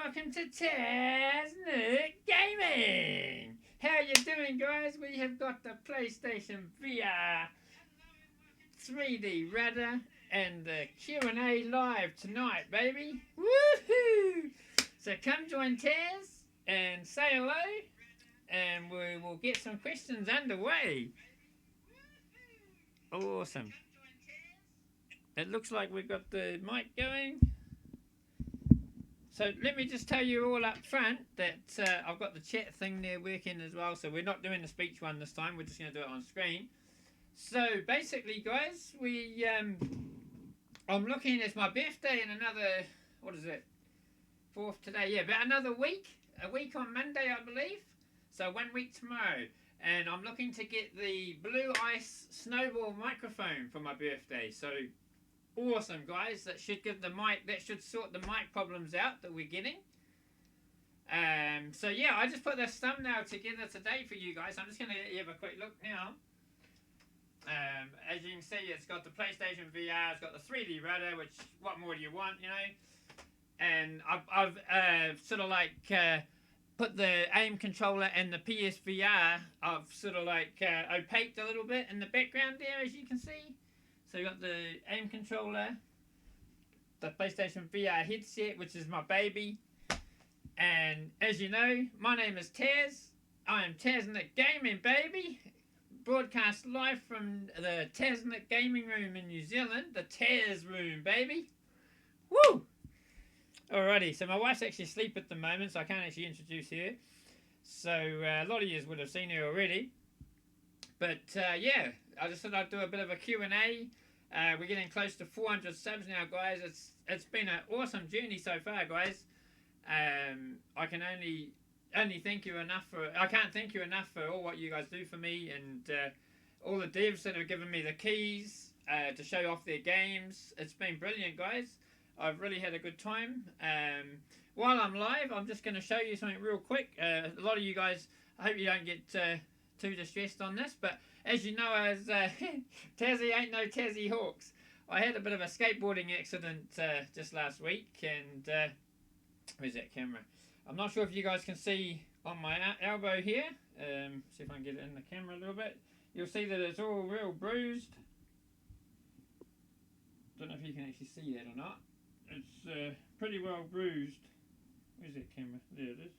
welcome to Taz Live Gaming. How you doing, guys? We have got the PlayStation VR 3D Radar and the Q A live tonight, baby. Woohoo! So come join Taz and say hello, and we will get some questions underway. Awesome. It looks like we've got the mic going. So let me just tell you all up front that I've got the chat thing there working as well. So we're not doing the speech one this time. We're just going to do it on screen. So basically, guys, I'm looking. It's my birthday in another, what is it? 4th today. Yeah, about another week. A week on Monday, I believe. So 1 week tomorrow. And I'm looking to get the Blue Ice Snowball microphone for my birthday. So awesome, guys. That should give the mic, that should sort the mic problems out that we're getting. So yeah, I just put this thumbnail together today for you guys. I'm just going to let you have a quick look now. As you can see, it's got the PlayStation VR, it's got the 3D Radar, which, what more do you want, you know? And I've sort of like put the aim controller and the PSVR, I've sort of like opaqued a little bit in the background there, as you can see. So you got the aim controller, the PlayStation VR headset, which is my baby. And as you know, my name is Taz. I am Taznik Gaming, baby. Broadcast live from the Taznik Gaming Room in New Zealand. The Taz Room, baby. Woo! Alrighty, so my wife's actually asleep at the moment, so I can't actually introduce her. So a lot of you would have seen her already. But yeah, I just thought I'd do a bit of a Q&A. We're getting close to 400 subs now, guys. It's been an awesome journey so far, guys. I can only thank you enough for. I can't thank you enough for all what you guys do for me, and all the devs that have given me the keys to show off their games. It's been brilliant, guys. I've really had a good time. While I'm live, I'm just going to show you something real quick. A lot of you guys, I hope you don't get too distressed on this, but as you know, as Tassie ain't no Tassie Hawks. I had a bit of a skateboarding accident just last week, and where's that camera? I'm not sure if you guys can see on my elbow here. See if I can get it in the camera a little bit. You'll see that it's all real bruised. Don't know if you can actually see that or not. It's pretty well bruised. Where's that camera? There it is.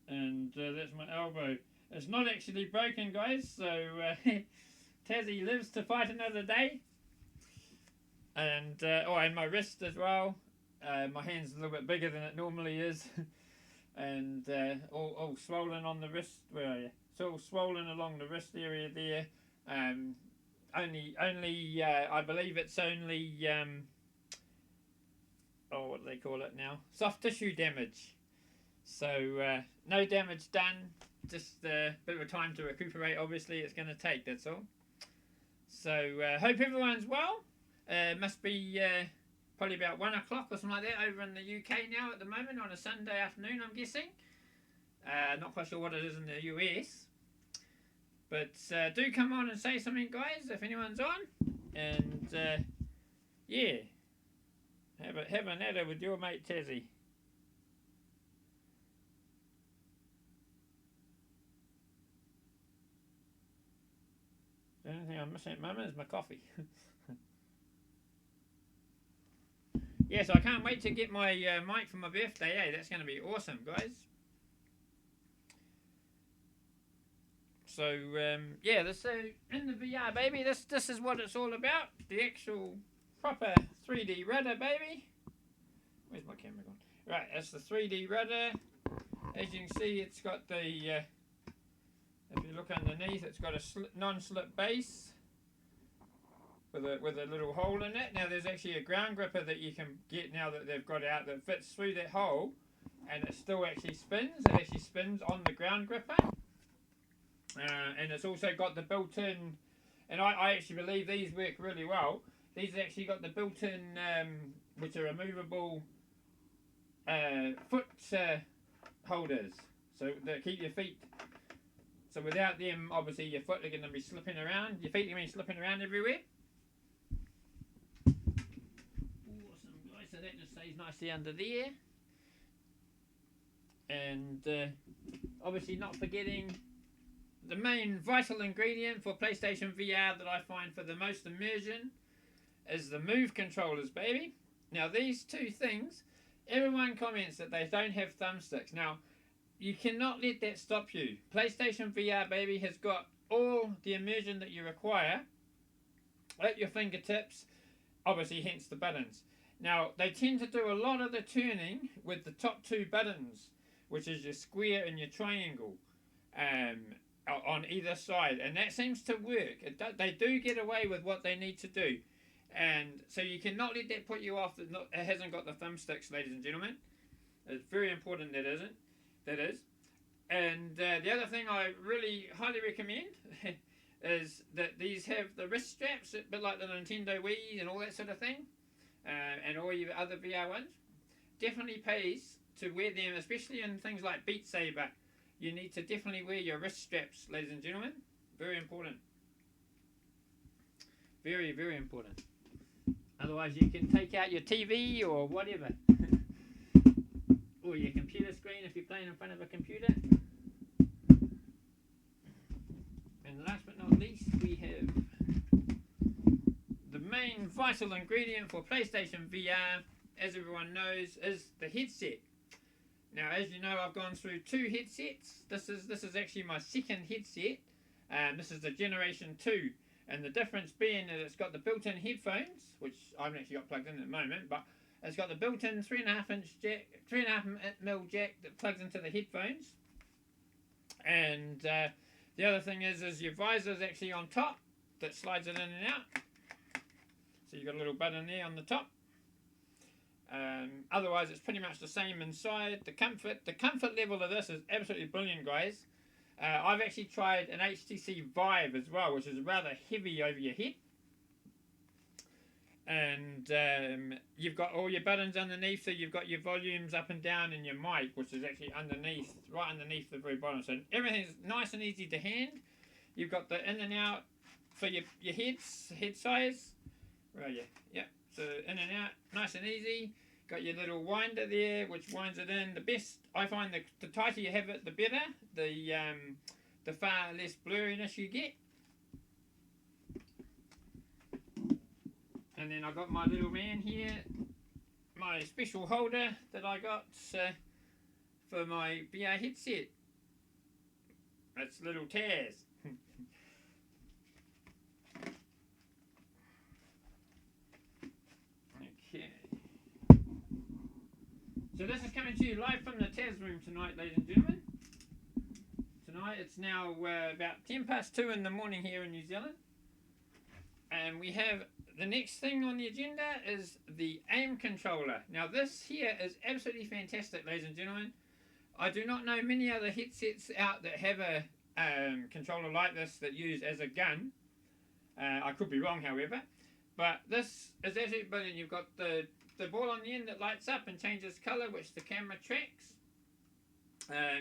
And that's my elbow. It's not actually broken, guys, so Tassie lives to fight another day. And and my wrist as well. My hand's a little bit bigger than it normally is. And all swollen on the wrist. Where are you? It's all swollen along the wrist area there. Only I believe it's only what do they call it now? Soft tissue damage. So no damage done. Just a bit of a time to recuperate. Obviously, it's going to take. That's all. So hope everyone's well. Must be probably about 1 o'clock or something like that over in the UK now at the moment on a Sunday afternoon, I'm guessing. Not quite sure what it is in the US. But do come on and say something, guys, if anyone's on. And yeah, have a natter with your mate Tassie. The only thing I'm missing at the moment is my coffee. Yeah, so I can't wait to get my mic for my birthday. Hey, that's going to be awesome, guys. So yeah, so in the VR, baby, this is what it's all about. The actual proper 3D Radar, baby. Where's my camera gone? Right, that's the 3D Radar. As you can see, it's got the if you look underneath, it's got a non-slip base with a little hole in it. Now there's actually a ground gripper that you can get now that they've got out that fits through that hole, and it still actually spins. It actually spins on the ground gripper, and it's also got the built-in. And I actually believe these work really well. These actually got the built-in, which are removable foot holders, so they keep your feet. So without them, obviously your foot are going to be slipping around. Your feet are going to be slipping around everywhere. Awesome, guys. So that just stays nicely under there. And obviously not forgetting the main vital ingredient for PlayStation VR that I find for the most immersion is the Move controllers, baby. Now these two things, everyone comments that they don't have thumbsticks. Now, you cannot let that stop you. PlayStation VR, baby, has got all the immersion that you require at your fingertips, obviously hence the buttons. Now, they tend to do a lot of the turning with the top two buttons, which is your square and your triangle, on either side, and that seems to work. They do get away with what they need to do, and so you cannot let that put you off that it hasn't got the thumbsticks, ladies and gentlemen. It's very important that is. And the other thing I really highly recommend is that these have the wrist straps, a bit like the Nintendo Wii and all that sort of thing, and all your other VR ones. Definitely pays to wear them, especially in things like Beat Saber. You need to definitely wear your wrist straps, ladies and gentlemen. Very important. Very, very important. Otherwise you can take out your TV or whatever. Or your computer screen if you're playing in front of a computer. And last but not least, we have the main vital ingredient for PlayStation VR, as everyone knows, is the headset. Now, as you know, I've gone through 2 headsets. This is actually my second headset. This is the Generation 2. And the difference being that it's got the built-in headphones, which I haven't actually got plugged in at the moment, but it's got the built-in 3.5 jack, 3.5mm jack that plugs into the headphones. And the other thing is your visor is actually on top that slides it in and out. So you've got a little button there on the top. Otherwise, it's pretty much the same inside. The comfort level of this is absolutely brilliant, guys. I've actually tried an HTC Vive as well, which is rather heavy over your head. And you've got all your buttons underneath, so you've got your volumes up and down and your mic, which is actually underneath, right underneath the very bottom. So everything's nice and easy to hand. You've got the in and out for your head size. Where are you? Yep. So in and out, nice and easy. Got your little winder there, which winds it in. The best, I find, the tighter you have it, the better. The far less blurriness you get. And then I got my little man here, my special holder that I got for my VR headset. That's little Taz. Okay. So this is coming to you live from the Taz room tonight, ladies and gentlemen. Tonight it's now about 2:10 in the morning here in New Zealand. And we have the next thing on the agenda is the aim controller. Now this here is absolutely fantastic, ladies and gentlemen. I do not know many other headsets out that have a controller like this that use as a gun. I could be wrong, however. But this is absolutely brilliant. You've got the ball on the end that lights up and changes colour, which the camera tracks.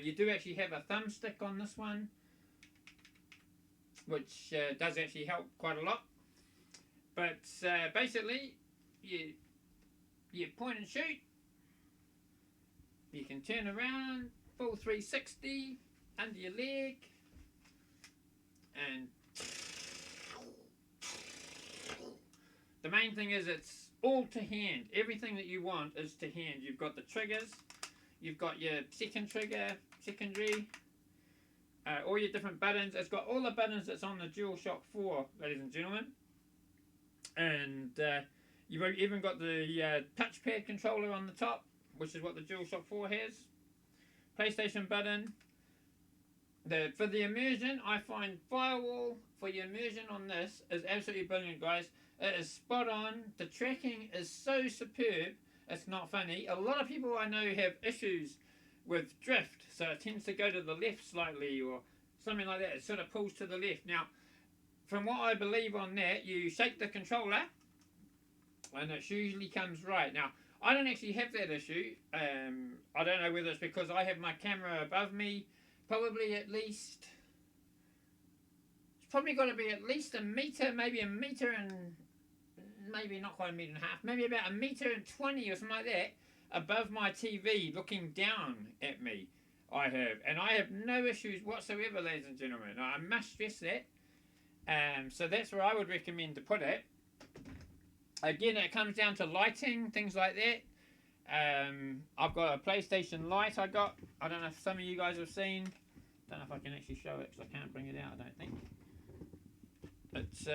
You do actually have a thumbstick on this one, which does actually help quite a lot. But basically, you point and shoot. You can turn around, full 360, under your leg, and the main thing is it's all to hand. Everything that you want is to hand. You've got the triggers, you've got your second trigger, secondary, all your different buttons. It's got all the buttons that's on the DualShock 4, ladies and gentlemen. And you've even got the touchpad controller on the top, which is what the DualShock 4 has. PlayStation button. For the immersion, I find Firewall for your immersion on this is absolutely brilliant, guys. It is spot on. The tracking is so superb, it's not funny. A lot of people I know have issues with drift, so it tends to go to the left slightly or something like that. It sort of pulls to the left. Now, from what I believe on that, you shake the controller and it usually comes right. Now, I don't actually have that issue. I don't know whether it's because I have my camera above me, probably at least, it's probably got to be at least a metre, maybe a metre and, maybe not quite a metre and a half, maybe about a metre and 20 or something like that, above my TV looking down at me. I have, and I have no issues whatsoever, ladies and gentlemen. I must stress that. So that's where I would recommend to put it. Again, it comes down to lighting, things like that. I've got a PlayStation light. I don't know if some of you guys have seen. Don't know if I can actually show it because I can't bring it out. I don't think. It's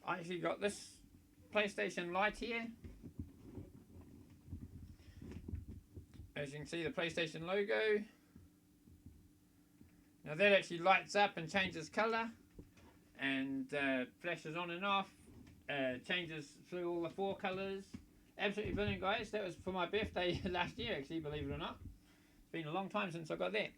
I actually got this PlayStation light here. As you can see, the PlayStation logo. Now that actually lights up and changes colour, and flashes on and off. Changes through all the 4 colours. Absolutely brilliant, guys. That was for my birthday last year, actually, believe it or not. It's been a long time since I got that.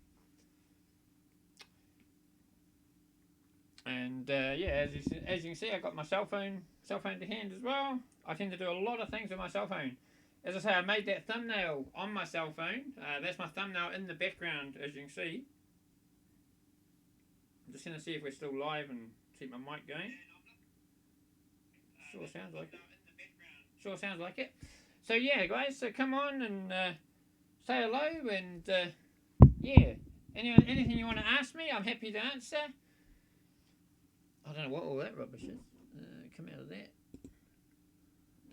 And yeah, as you can see, I got my cell phone to hand as well. I tend to do a lot of things with my cell phone. As I say, I made that thumbnail on my cell phone. That's my thumbnail in the background, as you can see. I'm just going to see if we're still live and keep my mic going. Sure sounds like it. Sure sounds like it. So yeah, guys, so come on and say hello, and yeah, anything you want to ask me, I'm happy to answer. I don't know what all that rubbish is. Come out of that.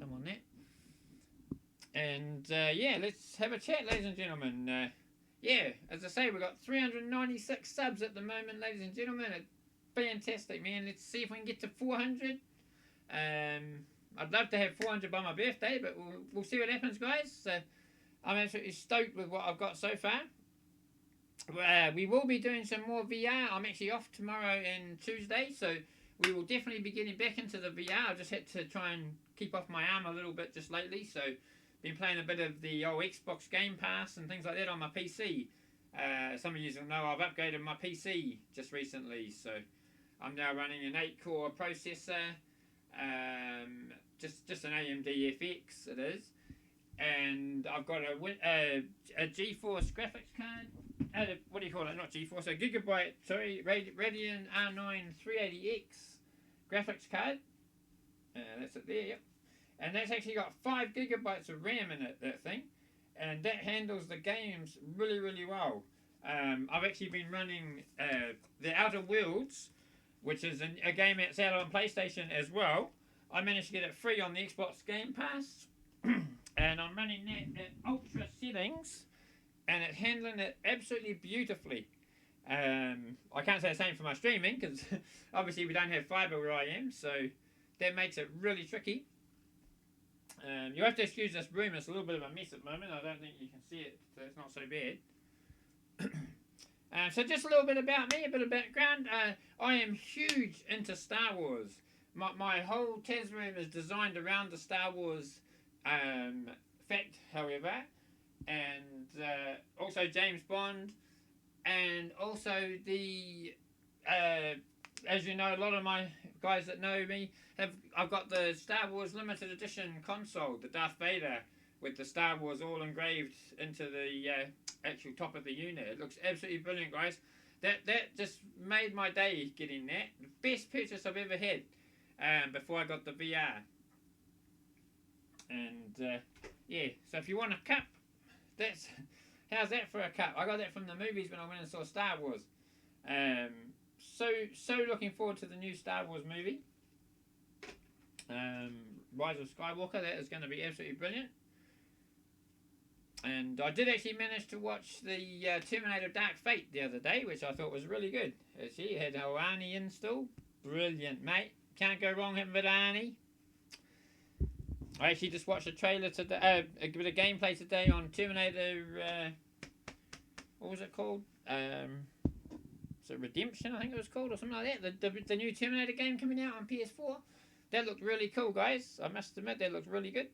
Come on that. And yeah, let's have a chat, ladies and gentlemen. Yeah, as I say, we've got 396 subs at the moment, ladies and gentlemen. It's fantastic, man. Let's see if we can get to 400. I'd love to have 400 by my birthday, but we'll see what happens, guys. I'm absolutely stoked with what I've got so far. We will be doing some more VR. I'm actually off tomorrow and Tuesday, so we will definitely be getting back into the VR. I just had to try and keep off my arm a little bit just lately, so been playing a bit of the old Xbox Game Pass and things like that on my PC. Some of you will know I've upgraded my PC just recently, so I'm now running an 8-core processor, just an AMD FX it is, and I've got a GeForce graphics card. What do you call it? Not GeForce, a Gigabyte. Sorry, Radeon R9 380X graphics card. That's it there. Yep. And that's actually got 5 gigabytes of RAM in it. That thing, and that handles the games really, really well. I've actually been running the Outer Worlds, which is a game that's out on PlayStation as well. I managed to get it free on the Xbox Game Pass, and I'm running that at ultra settings, and it's handling it absolutely beautifully. I can't say the same for my streaming, because obviously we don't have fibre where I am, so that makes it really tricky. You have to excuse this room, it's a little bit of a mess at the moment. I don't think you can see it, so it's not so bad. So just a little bit about me, a bit of background. I am huge into Star Wars. My whole Taz room is designed around the Star Wars fact, however, and also James Bond, and also the as you know, a lot of my guys that know me I've got the Star Wars limited edition console, the Darth Vader, with the Star Wars all engraved into the actual top of the unit. It looks absolutely brilliant, guys. That just made my day getting that. The best purchase I've ever had before I got the VR. And yeah, so if you want a cup, how's that for a cup? I got that from the movies when I went and saw Star Wars. So looking forward to the new Star Wars movie. Rise of Skywalker, that is going to be absolutely brilliant. And I did actually manage to watch the Terminator Dark Fate the other day, which I thought was really good. Actually, it had Arnie in still. Brilliant, mate. Can't go wrong with Arnie. I actually just watched a trailer today, a bit of gameplay today on Terminator, what was it called? So Redemption, I think it was called, or something like that. The new Terminator game coming out on PS4. That looked really cool, guys. I must admit, that looked really good.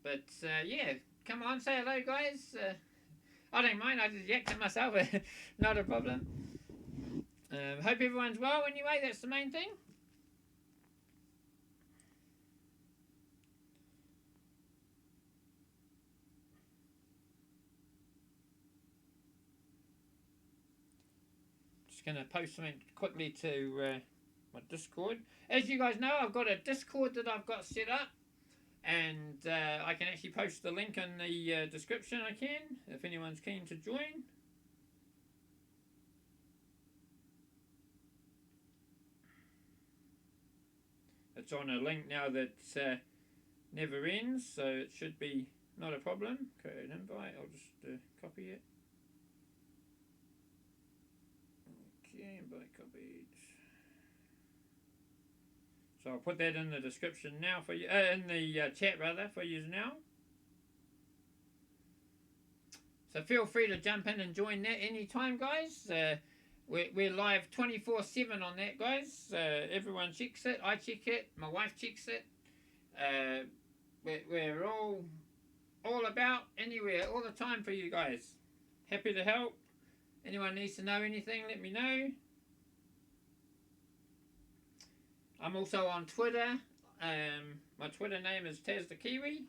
But yeah, come on, say hello, guys. I don't mind. I just yacked at myself. Not a problem. Hope everyone's well. Anyway, that's the main thing. Going to post something quickly to my Discord. As you guys know, I've got a Discord that I've got set up and I can actually post the link in the description. I can, if anyone's keen to join. It's on a link now that never ends, so it should be not a problem. Create an invite. I'll just copy it. Okay, invite copied. So I'll put that in the description now for you, in the chat rather, for you now. So feel free to jump in and join that anytime, guys. We're live 24/7 on that, guys. Everyone checks it. I check it. My wife checks it. We're all about anywhere, all the time for you guys. Happy to help. Anyone needs to know anything, let me know. I'm also on Twitter. My Twitter name is Taz the Kiwi.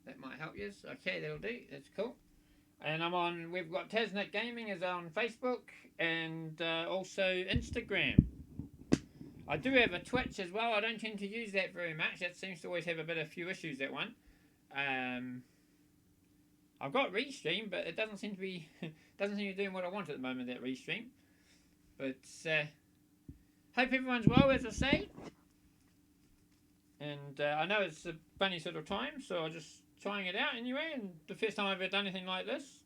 That might help you. Okay, that'll do. That's cool. And I'm on. We've got Tasnet Gaming is on Facebook and also Instagram. I do have a Twitch as well. I don't tend to use that very much. That seems to always have a few issues. That one. I've got Restream, but it doesn't seem to be doing what I want at the moment. That Restream. But hope everyone's well, as I say. And I know it's a funny sort of time, so I'm just trying it out anyway, and the first time I've ever done anything like this.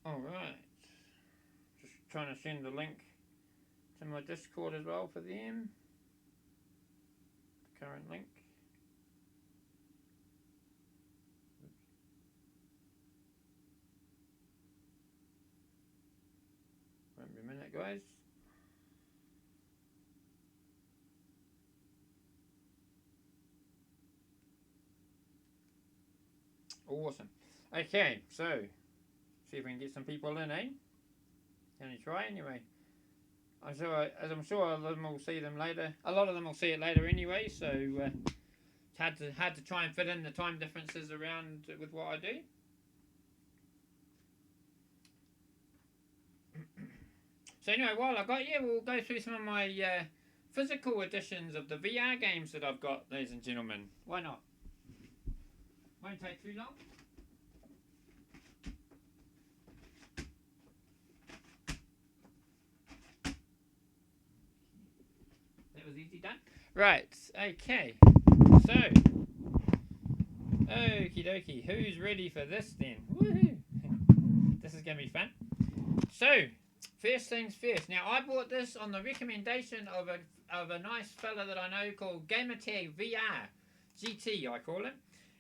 Alright, just trying to send the link to my Discord as well for them, the current link. Won't be a minute, guys. Awesome. Okay, so see if we can get some people in, eh? Can you try anyway? I'm sure a lot of them will see them later. A lot of them will see it later anyway, so it's hard to try and fit in the time differences around with what I do. So anyway, while I got you, we'll go through some of my physical editions of the VR games that I've got, ladies and gentlemen. Why not? Won't take too long. Was easy done. Right, okay. So, okie dokie. Who's ready for this then? Woohoo! This is going to be fun. So, first things first. Now, I bought this on the recommendation of a nice fella that I know called Gamertag VR GT, I call him.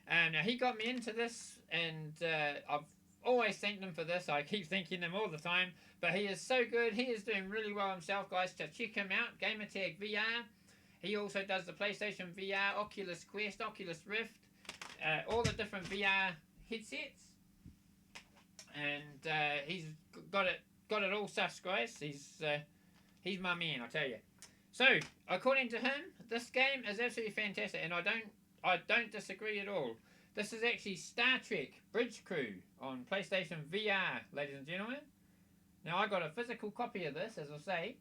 Now, he got me into this, and I've always thanked him for this. I keep thanking him all the time. But he is so good. He is doing really well himself, guys. So check him out, Gamertag VR. He also does the PlayStation VR, Oculus Quest, Oculus Rift, all the different VR headsets. And he's got it all sus, guys. He's my man, I tell you. So, according to him, this game is absolutely fantastic, and I don't disagree at all. This is actually Star Trek Bridge Crew on PlayStation VR, ladies and gentlemen. Now, I got a physical copy of this, as I say,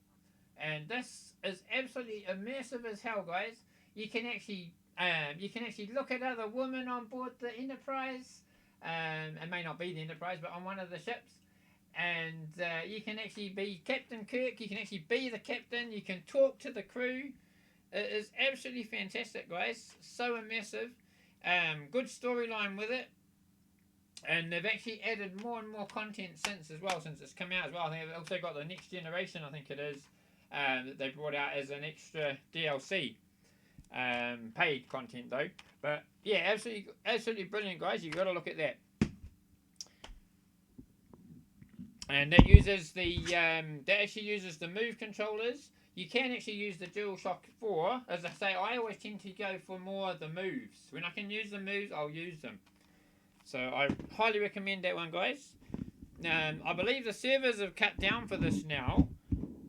and this is absolutely immersive as hell, guys. You can actually look at other women on board the Enterprise. It may not be the Enterprise, but on one of the ships. And you can actually be Captain Kirk. You can actually be the captain. You can talk to the crew. It is absolutely fantastic, guys. So immersive. Good storyline with it. And they've actually added more and more content since as well, since it's come out as well. I think they've also got the next generation, I think it is, that they brought out as an extra DLC. Paid content though. But yeah, absolutely brilliant, guys. You've got to look at that. And that uses that actually uses the Move controllers. You can actually use the DualShock 4. As I say, I always tend to go for more of the moves. When I can use the moves, I'll use them. So I highly recommend that one, guys. I believe the servers have cut down for this now,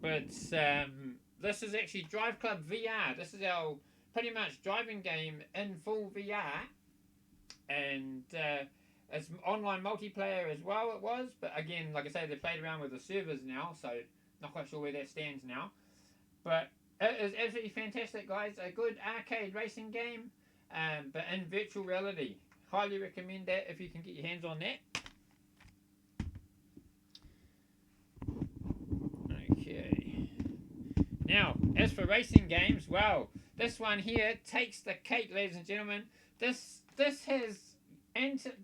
but this is actually Drive Club VR. This is our pretty much driving game in full VR, and it's online multiplayer as well. It was, but again, like I say, they played around with the servers now, so not quite sure where that stands now. But it is absolutely fantastic, guys. A good arcade racing game, but in virtual reality. Highly recommend that if you can get your hands on that. Okay. Now, as for racing games, well, this one here takes the cake, ladies and gentlemen. This has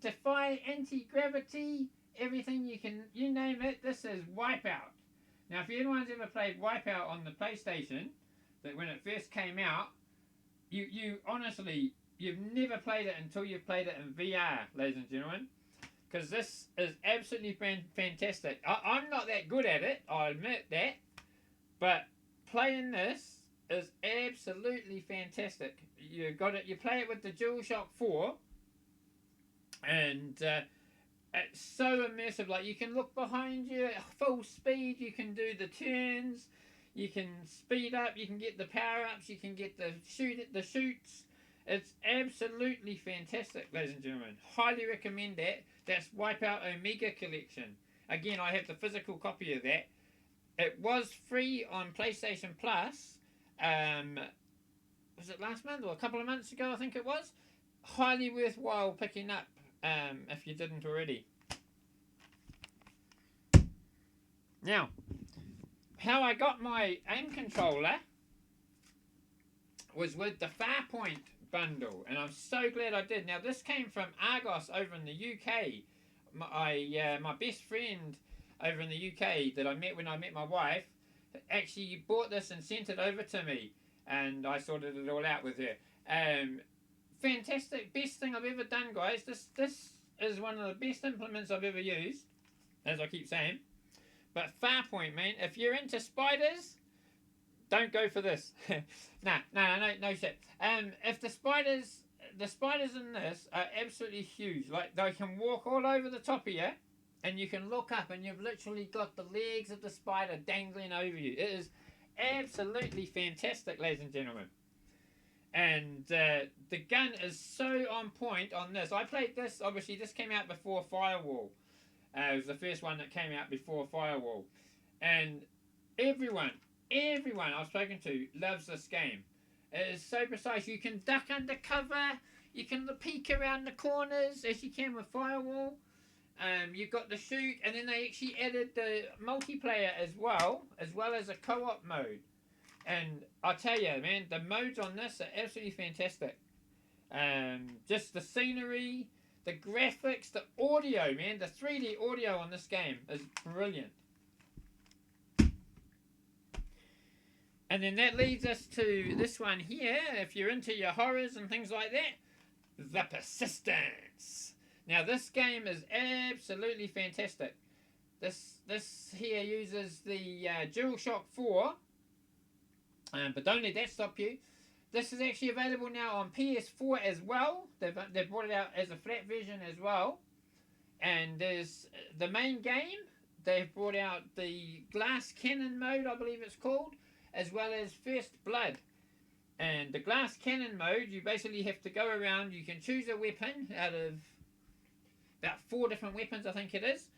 defy anti-gravity, everything you name it. This is Wipeout. Now, if anyone's ever played Wipeout on the PlayStation, that when it first came out, you honestly, you've never played it until you've played it in VR, ladies and gentlemen, because this is absolutely fantastic. I'm not that good at it, I admit that, but playing this is absolutely fantastic. You play it with the DualShock 4, and it's so immersive. Like, you can look behind you at full speed, you can do the turns, you can speed up, you can get the power-ups, you can get the shoots. It's absolutely fantastic, ladies and gentlemen. Highly recommend that. That's Wipeout Omega Collection. Again, I have the physical copy of that. It was free on PlayStation Plus. Was it last month or a couple of months ago? I think it was. Highly worthwhile picking up if you didn't already. Now, how I got my aim controller was with the Farpoint bundle, and I'm so glad I did. Now, this came from Argos over in the UK. My best friend over in the UK that I met when I met my wife actually bought this and sent it over to me, and I sorted it all out with her. Fantastic, best thing I've ever done, guys. This is one of the best implements I've ever used, as I keep saying. But Farpoint, man, if you're into spiders, don't go for this. no shit. If the spiders in this are absolutely huge. Like, they can walk all over the top of you, and you can look up, and you've literally got the legs of the spider dangling over you. It is absolutely fantastic, ladies and gentlemen. And the gun is so on point on this. I played this, obviously, this came out before Firewall. It was the first one that came out before Firewall. And everyone I've spoken to loves this game. It is so precise. You can duck under cover. You can peek around the corners as you can with Firewall. You've got the shoot, and then they actually added the multiplayer as well as a co-op mode. And I tell you, man, the modes on this are absolutely fantastic. Just the scenery, the graphics, the audio, man, the 3D audio on this game is brilliant. And then that leads us to this one here, if you're into your horrors and things like that, The Persistence. Now, this game is absolutely fantastic. This here uses the DualShock 4, but don't let that stop you. This is actually available now on PS4 as well. They've brought it out as a flat version as well. And there's the main game. They've brought out the Glass Cannon mode, I believe it's called, as well as First Blood. And the Glass Cannon mode, you basically have to go around. You can choose a weapon out of about 4 different weapons, I think it is.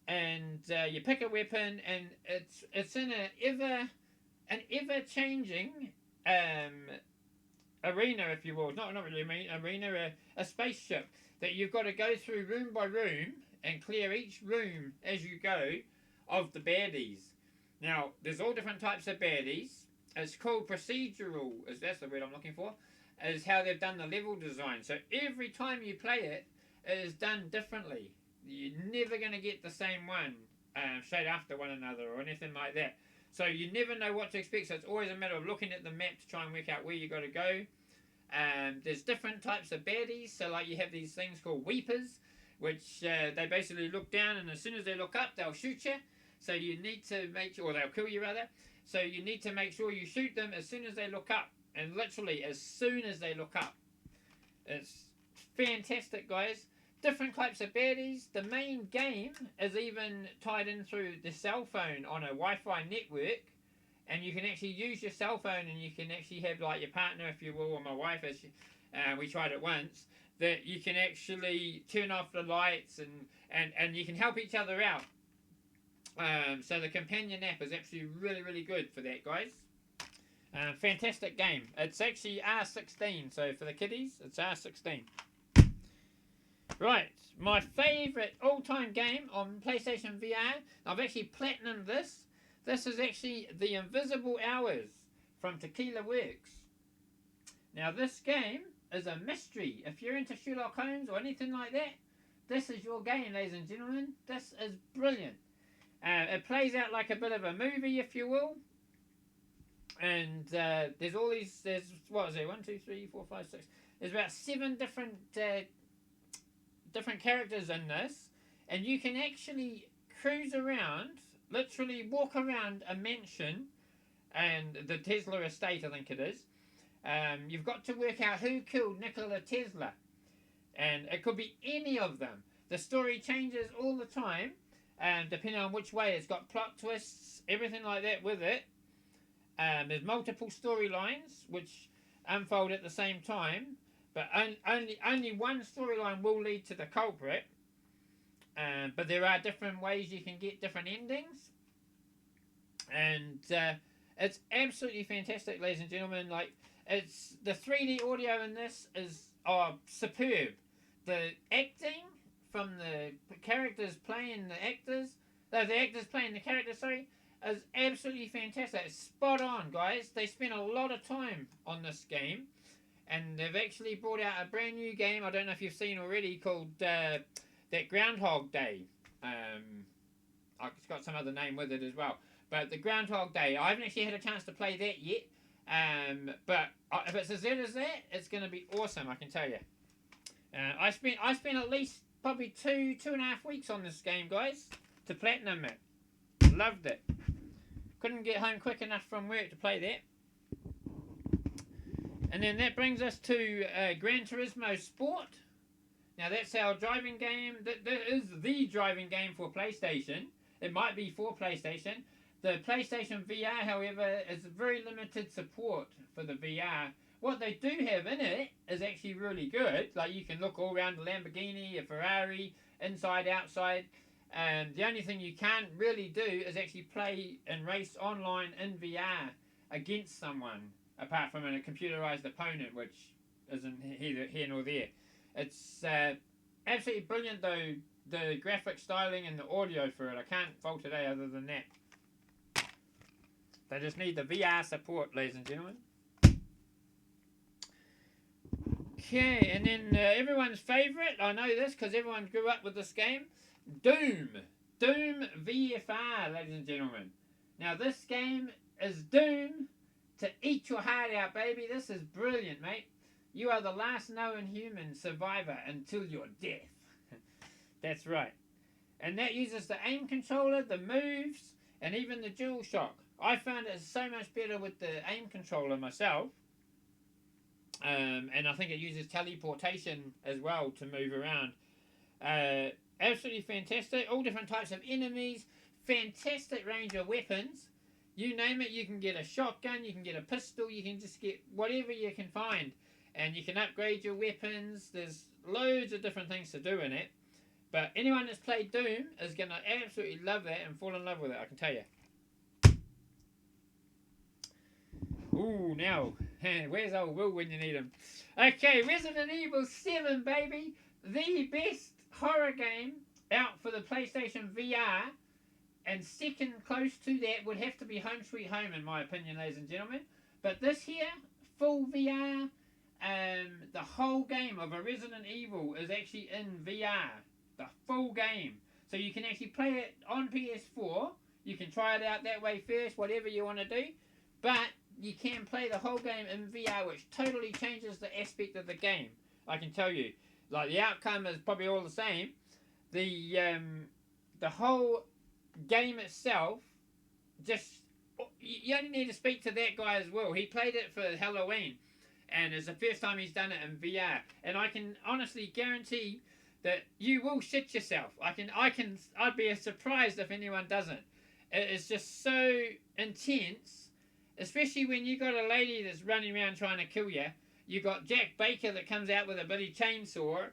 And you pick a weapon, and it's in an ever changing arena, if you will. Not really arena, a spaceship that you've got to go through room by room and clear each room as you go of the baddies. Now, there's all different types of baddies. It's called procedural, that's the word I'm looking for. is how they've done the level design. So every time you play it, it is done differently. You're never going to get the same one straight after one another or anything like that. So you never know what to expect. So it's always a matter of looking at the map to try and work out where you got to go. There's different types of baddies. So like you have these things called weepers, which they basically look down, and as soon as they look up, they'll shoot you. So you need to make sure, or they'll kill you rather. So you need to make sure you shoot them as soon as they look up, and literally as soon as they look up. It's fantastic, guys. Different types of baddies. The main game is even tied in through the cell phone on a Wi-Fi network, and you can actually use your cell phone, and you can actually have like your partner, if you will, or my wife, as we tried it once, that you can actually turn off the lights and you can help each other out. So the companion app is actually really, really good for that, guys. Fantastic game. It's actually R16, so for the kiddies, it's R16. Right, my favourite all-time game on PlayStation VR, I've actually platinumed this. This is actually The Invisible Hours from Tequila Works. Now this game is a mystery. If you're into Sherlock Holmes or anything like that, this is your game, ladies and gentlemen. This is brilliant. It plays out like a bit of a movie, if you will. And there's all these, what is it, 1, 2, 3, 4, 5, 6. There's about 7 different characters in this. And you can actually cruise around, literally walk around a mansion, and the Tesla estate, I think it is. You've got to work out who killed Nikola Tesla. And it could be any of them. The story changes all the time. Depending on which way. It's got plot twists, everything like that with it. There's multiple storylines which unfold at the same time, but only one storyline will lead to the culprit. But there are different ways you can get different endings, and it's absolutely fantastic, ladies and gentlemen. Like, it's the 3D audio in this is superb. The acting from the characters playing the actors, the actors playing the characters, sorry, is absolutely fantastic. It's spot on, guys. They spent a lot of time on this game, and they've actually brought out a brand new game, I don't know if you've seen already, called that Groundhog Day. It's got some other name with it as well. But the Groundhog Day, I haven't actually had a chance to play that yet. But if it's as good as that, it's going to be awesome, I can tell you. I spent at least probably 2.5 weeks on this game, guys, to platinum it. Loved it. Couldn't get home quick enough from work to play that. And then that brings us to Gran Turismo Sport. Now that's our driving game. That is the driving game for PlayStation. It might be for PlayStation. The PlayStation VR, however, is very limited support for the VR. What they do have in it is actually really good. Like, you can look all around a Lamborghini, a Ferrari, inside, outside. And the only thing you can't really do is actually play and race online in VR against someone, apart from a computerized opponent, which isn't here nor there. It's absolutely brilliant, though, the graphic styling and the audio for it. I can't fault it other than that. They just need the VR support, ladies and gentlemen. Okay, and then everyone's favourite, I know this because everyone grew up with this game, Doom. Doom VFR, ladies and gentlemen. Now this game is Doom to eat your heart out, baby. This is brilliant, mate. You are the last known human survivor until your death. That's right. And that uses the aim controller, the moves, and even the DualShock. I found it so much better with the aim controller myself. And I think it uses teleportation as well to move around. Absolutely fantastic. All different types of enemies. Fantastic range of weapons. You name it, you can get a shotgun, you can get a pistol, you can just get whatever you can find. And you can upgrade your weapons. There's loads of different things to do in it. But anyone that's played Doom is going to absolutely love that and fall in love with it, I can tell you. Ooh, now, where's old Will when you need him? Okay, Resident Evil 7, baby. The best horror game out for the PlayStation VR. And second close to that would have to be Home Sweet Home, in my opinion, ladies and gentlemen. But this here, full VR, the whole game of a Resident Evil is actually in VR. The full game. So you can actually play it on PS4. You can try it out that way first, whatever you want to do. But you can play the whole game in VR, which totally changes the aspect of the game. I can tell you. Like, the outcome is probably all the same. The whole game itself, just, you only need to speak to that guy as well. He played it for Halloween, and it's the first time he's done it in VR. And I can honestly guarantee that you will shit yourself. I'd be surprised if anyone doesn't. It is just so intense, especially when you got a lady that's running around trying to kill you. You got Jack Baker that comes out with a bloody chainsaw.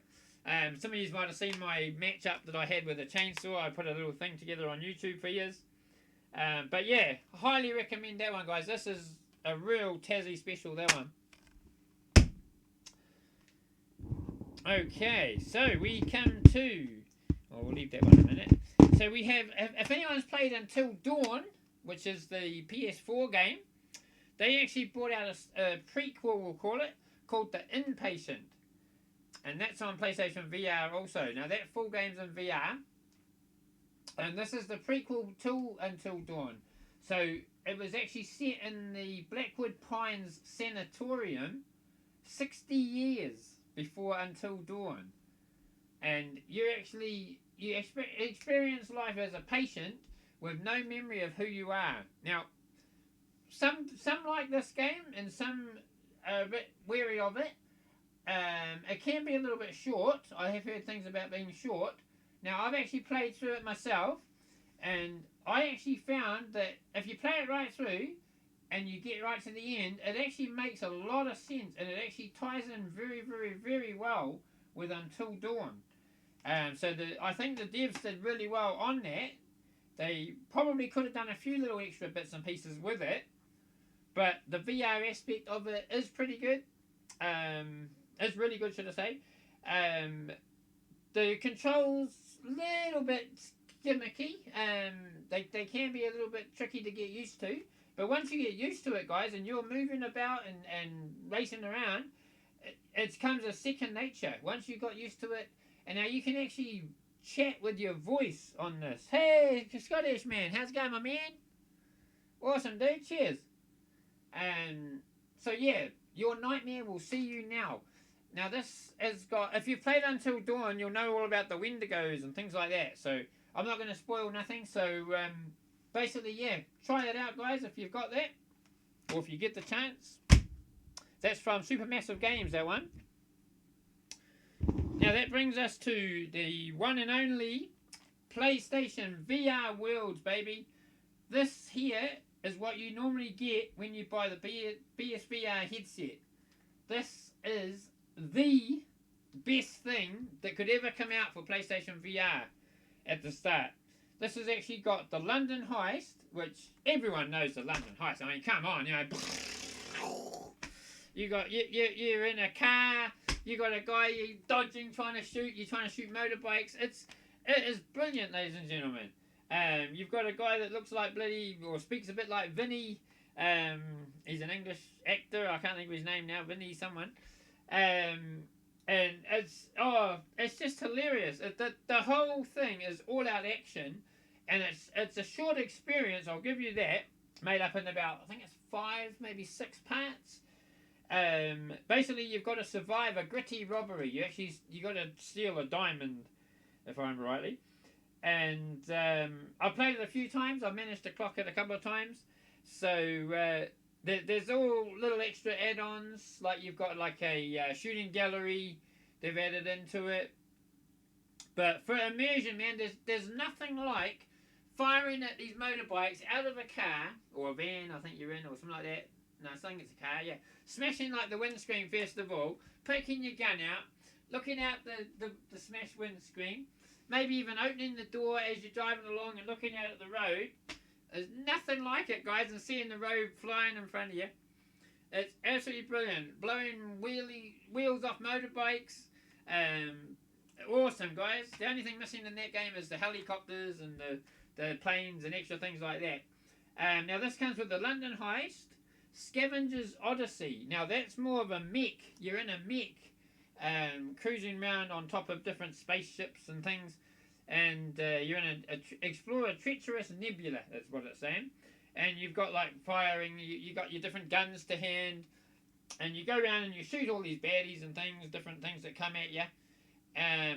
Some of you might have seen my match-up that I had with a chainsaw. I put a little thing together on YouTube for years. But yeah, highly recommend that one, guys. This is a real Tassie special, that one. Okay, so we come to... Oh, we'll leave that one a minute. So we have... If anyone's played Until Dawn, which is the PS4 game, they actually brought out a prequel, we'll call it, called The Inpatient. And that's on PlayStation VR also. Now, that full game's in VR. And this is the prequel to Until Dawn. So, it was actually set in the Blackwood Pines Sanatorium 60 years before Until Dawn. And you experience life as a patient with no memory of who you are. Now, some like this game and some are a bit wary of it. It can be a little bit short. I have heard things about being short. Now, I've actually played through it myself, and I actually found that if you play it right through and you get right to the end, it actually makes a lot of sense, and it actually ties in very, very, very well with Until Dawn. So I think the devs did really well on that. They probably could have done a few little extra bits and pieces with it, but the VR aspect of it is pretty good. It's really good, should I say. The controls a little bit gimmicky. They can be a little bit tricky to get used to. But once you get used to it, guys, and you're moving about and racing around, it comes a second nature. Once you got used to it, and now you can actually chat with your voice on this. Hey, Scottish man, how's it going, my man? Awesome, dude. Cheers. And so, yeah, your nightmare will see you now. Now, this has got... If you've played Until Dawn, you'll know all about the Wendigos and things like that. So, I'm not going to spoil nothing. So, basically, yeah, try it out, guys, if you've got that. Or if you get the chance. That's from Supermassive Games, that one. Now, that brings us to the one and only PlayStation VR Worlds, baby. This here is what you normally get when you buy the PSVR headset. This is the best thing that could ever come out for PlayStation VR at the start. This has actually got the London Heist, which everyone knows the London Heist. I mean, come on, you know. You're in a car. You got a guy you dodging, trying to shoot. You're trying to shoot motorbikes. It is brilliant, ladies and gentlemen. You've got a guy that looks like bloody, or speaks a bit like Vinny. He's an English actor. I can't think of his name now. Vinny someone. And it's just hilarious. The whole thing is all out action, and it's a short experience. I'll give you that. Made up in about, I think it's 5, maybe 6 parts. Basically, you've got to survive a gritty robbery. You got to steal a diamond, if I remember rightly. And I've played it a few times. I've managed to clock it a couple of times. So there's all little extra add-ons. Like you've got like a shooting gallery they've added into it. But for immersion, man, there's nothing like firing at these motorbikes out of a car or a van, I think you're in, or something like that. No, I think it's a car, yeah. Smashing like the windscreen first of all, picking your gun out, looking out the smashed windscreen, maybe even opening the door as you're driving along and looking out at the road. There's nothing like it, guys, and seeing the road flying in front of you. It's absolutely brilliant. Blowing wheels off motorbikes. Awesome, guys. The only thing missing in that game is the helicopters and the planes and extra things like that. Now, this comes with the London Heist. Scavenger's Odyssey. Now that's more of a mech. You're in a mech, cruising around on top of different spaceships and things, and you're in explore a treacherous nebula. That's what it's saying. And you've got like firing. You got your different guns to hand, and you go around and you shoot all these baddies and things, different things that come at you.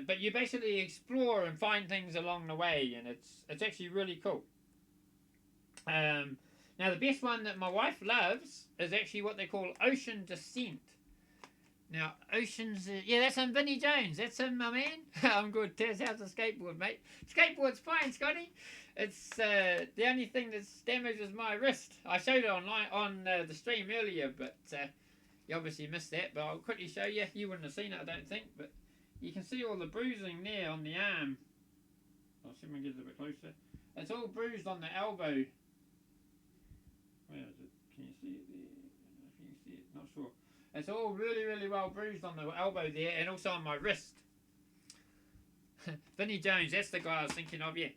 But you basically explore and find things along the way, and it's actually really cool. Now the best one that my wife loves is actually what they call Ocean Descent. Now Ocean's, yeah, that's him, Vinnie Jones. That's him, my man. I'm good. Taz, how's the skateboard, mate? Skateboard's fine, Scotty. It's the only thing that's damaged is my wrist. I showed it online on the stream earlier, but you obviously missed that. But I'll quickly show you. You wouldn't have seen it, I don't think, but you can see all the bruising there on the arm. I'll see if I can get it a bit closer. It's all bruised on the elbow. Where is it? Can you see it there? I don't know if you can see it. Not sure. It's all really, really well bruised on the elbow there, and also on my wrist. Vinnie Jones, that's the guy I was thinking of, yeah.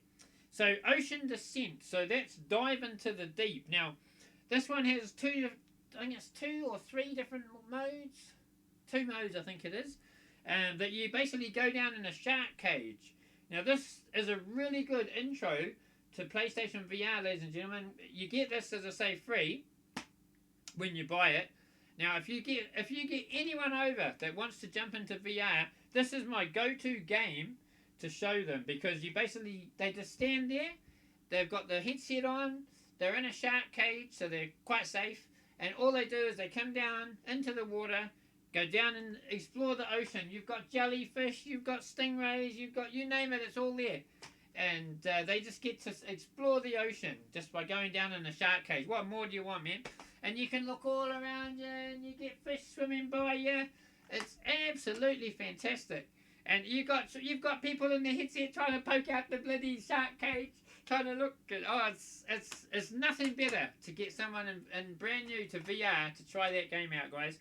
So, Ocean Descent. So, that's dive into the deep. Now, this one has I think it's 2 or 3 different modes. 2 modes, I think it is. That you basically go down in a shark cage. Now, this is a really good intro to PlayStation VR, ladies and gentlemen. You get this, as I say, free when you buy it. Now, if you get anyone over that wants to jump into VR, this is my go-to game to show them, because they just stand there, they've got the headset on, they're in a shark cage, so they're quite safe, and all they do is they come down into the water, go down and explore the ocean. You've got jellyfish, you've got stingrays, you've got, you name it, it's all there. And they just get to explore the ocean just by going down in a shark cage. What more do you want, man? And you can look all around you, and you get fish swimming by you. It's absolutely fantastic. And you've got people in the headset trying to poke out the bloody shark cage, trying to look good. Oh, it's nothing better to get someone in brand new to VR to try that game out, guys.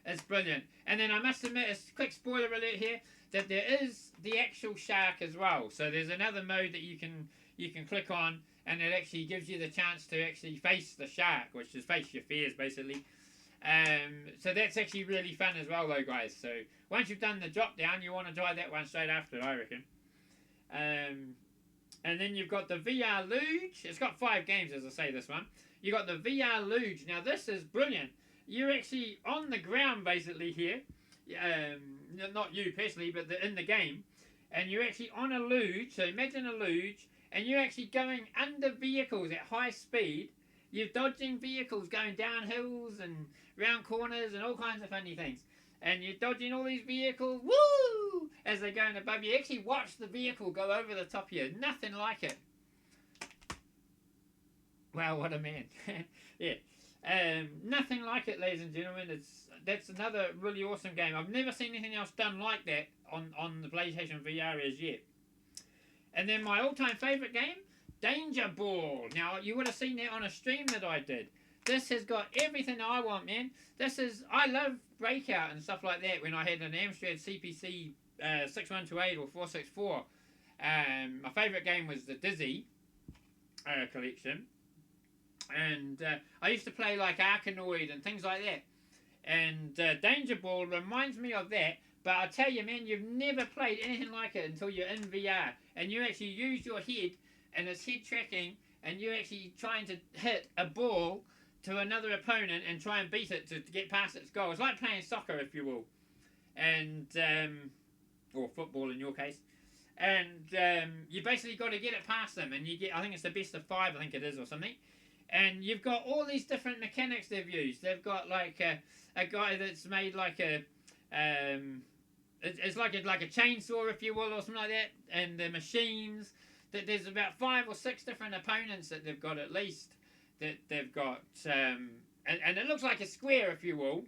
It's brilliant. And then I must admit, a quick spoiler alert here, that there is the actual shark as well. So there's another mode that you can click on, and it actually gives you the chance to actually face the shark, which is face your fears, basically. So that's actually really fun as well, though, guys. So once you've done the drop down, you want to try that one straight after, I reckon. And then you've got the VR Luge. It's got 5 games, as I say, this one. You've got the VR Luge. Now, this is brilliant. You're actually on the ground, basically, here. Not you personally, but in the game. And you're actually on a luge. So imagine a luge. And you're actually going under vehicles at high speed. You're dodging vehicles going down hills and round corners and all kinds of funny things. And you're dodging all these vehicles, woo, as they're going above you. Actually watch the vehicle go over the top of you. Nothing like it. Wow, what a man. Yeah. Nothing like it, ladies and gentlemen. That's another really awesome game. I've never seen anything else done like that on the PlayStation VR as yet. And then my all-time favourite game, Danger Ball. Now, you would have seen that on a stream that I did. This has got everything I want, man. I love Breakout and stuff like that when I had an Amstrad CPC 6128 or 464. My favourite game was the Dizzy collection. And I used to play like Arkanoid and things like that. And Danger Ball reminds me of that. But I tell you, man, you've never played anything like it until you're in VR. And you actually use your head, and it's head tracking, and you're actually trying to hit a ball to another opponent and try and beat it to get past its goal. It's like playing soccer, if you will. And, or football in your case. And you basically got to get it past them. And you get, I think it's the best of 5, I think it is, or something. And you've got all these different mechanics they've used. They've got like a guy that's made like a... it's like a chainsaw, if you will, or something like that. And the machines. There's about 5 or 6 different opponents that they've got, at least, that they've got. And it looks like a square, if you will.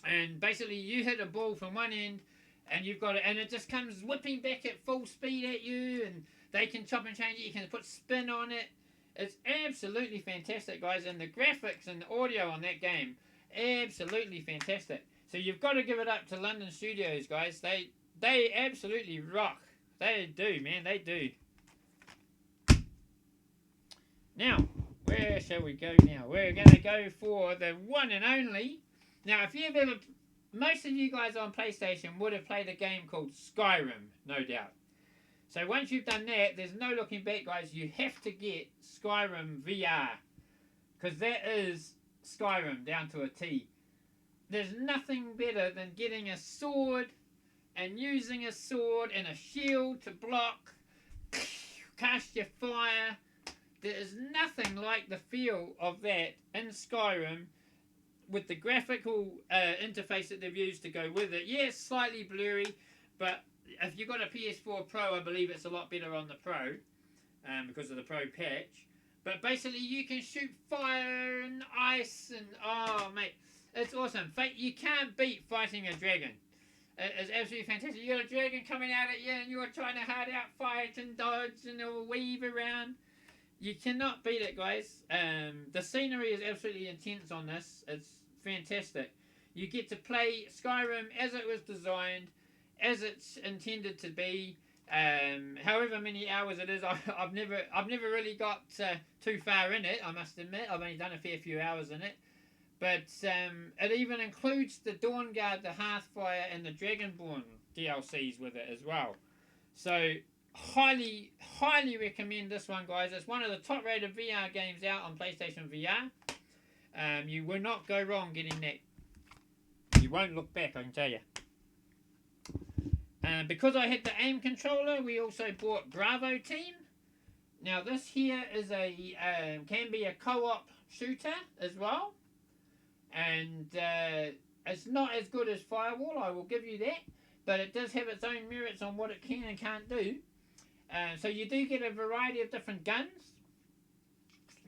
And basically you hit a ball from one end, and you've got it, and it just comes whipping back at full speed at you, and they can chop and change it. You can put spin on it. It's absolutely fantastic, guys. And the graphics and the audio on that game, absolutely fantastic. So you've got to give it up to London Studios, guys. They absolutely rock. They do, man. They do. Now, Where shall we go now? We're going to go for the one and only. Now, if you've ever... Most of you guys on PlayStation would have played a game called Skyrim, no doubt. So once you've done that, there's no looking back, guys. You have to get Skyrim VR. Because that is Skyrim down to a T. There's nothing better than getting a sword and using a sword and a shield to block, cast your fire. There is nothing like the feel of that in Skyrim with the graphical interface that they've used to go with it. Yeah, it's slightly blurry, but if you've got a PS4 Pro, I believe it's a lot better on the Pro because of the Pro patch. But basically, you can shoot fire and ice and... Oh, mate, it's awesome. You can't beat fighting a dragon. It's absolutely fantastic. You got a dragon coming out at you and you're trying to hard out fight and dodge and weave around. You cannot beat it, guys. The scenery is absolutely intense on this. It's fantastic. You get to play Skyrim as it was designed, as it's intended to be. However many hours it is, I've never really got too far in it. I must admit, I've only done a fair few hours in it. But it even includes the Dawnguard, the Hearthfire, and the Dragonborn DLCs with it as well. So highly recommend this one, guys. It's one of the top rated VR games out on PlayStation VR. You will not go wrong getting that. You won't look back, I can tell you. Because I had the aim controller, we also bought Bravo Team. Now this here is can be a co-op shooter as well. And it's not as good as Firewall, I will give you that. But it does have its own merits on what it can and can't do. So you do get a variety of different guns.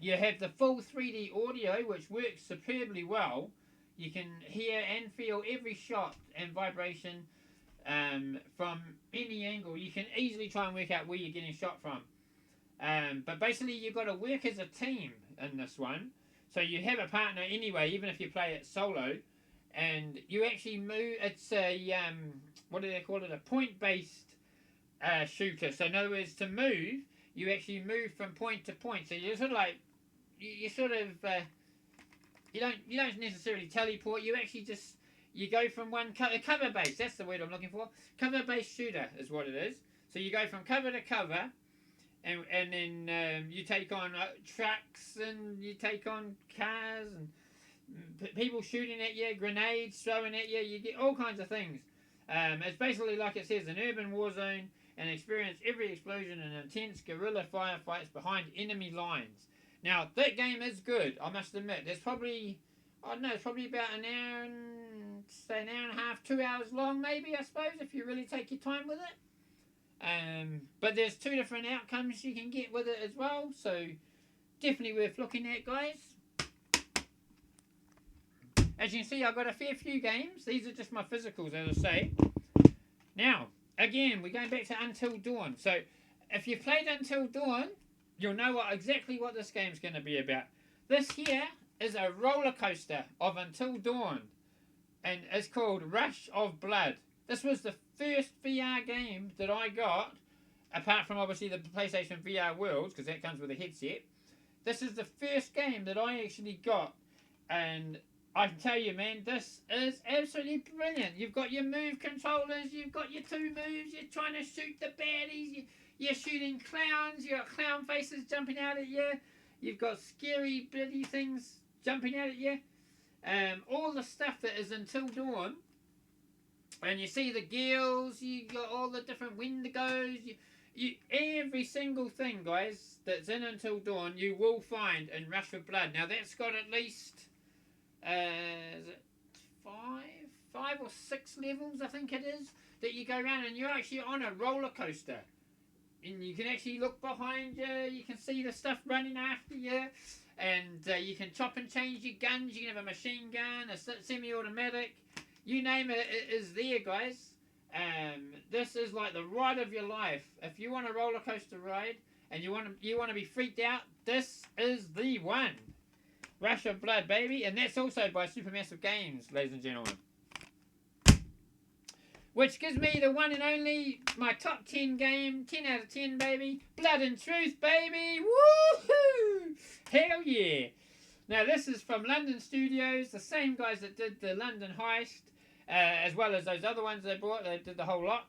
You have the full 3D audio, which works superbly well. You can hear and feel every shot and vibration from any angle. You can easily try and work out where you're getting shot from. But basically, you've got to work as a team in this one. So you have a partner anyway, even if you play it solo. And you actually move. It's a what do they call it? A point-based shooter. So in other words, to move, you actually move from point to point. So you're sort of like you don't necessarily teleport. You actually just go from one cover base. That's the word I'm looking for. Cover-based shooter is what it is. So you go from cover to cover. And then you take on trucks and you take on cars and people shooting at you, grenades throwing at you. You get all kinds of things. It's basically like it says, an urban war zone, and experience every explosion and intense guerrilla firefights behind enemy lines. Now that game is good, I must admit. There's probably, I don't know, it's probably about an hour and a half, 2 hours long, maybe, I suppose, if you really take your time with it. But there's 2 different outcomes you can get with it as well, so definitely worth looking at, guys. As you can see, I've got a fair few games. These are just my physicals, as I say. Now, again, we're going back to Until Dawn. So, if you've played Until Dawn, you'll know exactly what this game's going to be about. This here is a roller coaster of Until Dawn, and it's called Rush of Blood. This was the first VR game that I got, apart from obviously the PlayStation VR Worlds, because that comes with a headset. This is the first game that I actually got, and I can tell you, man, this is absolutely brilliant. You've got your move controllers, you've got your 2 moves, you're trying to shoot the baddies, you're shooting clowns, you've got clown faces jumping out at you, you've got scary bloody things jumping out at you. All the stuff that is Until Dawn. And you see the gills, you got all the different wendigos, every single thing, guys, that's in Until Dawn, you will find in Rush of Blood. Now that's got at least, is it 5 or 6 levels, I think it is, that you go around, and you're actually on a roller coaster. And you can actually look behind you, you can see the stuff running after you, and you can chop and change your guns. You can have a machine gun, a semi-automatic. You name it, it is there, guys. This is like the ride of your life. If you want a roller coaster ride and you want to be freaked out, this is the one. Rush of Blood, baby, and that's also by Supermassive Games, ladies and gentlemen. Which gives me the one and only, my top 10 game, 10 out of 10, baby. Blood and Truth, baby. Woohoo! Hell yeah! Now this is from London Studios, the same guys that did the London Heist, as well as those other ones they brought. They did the whole lot.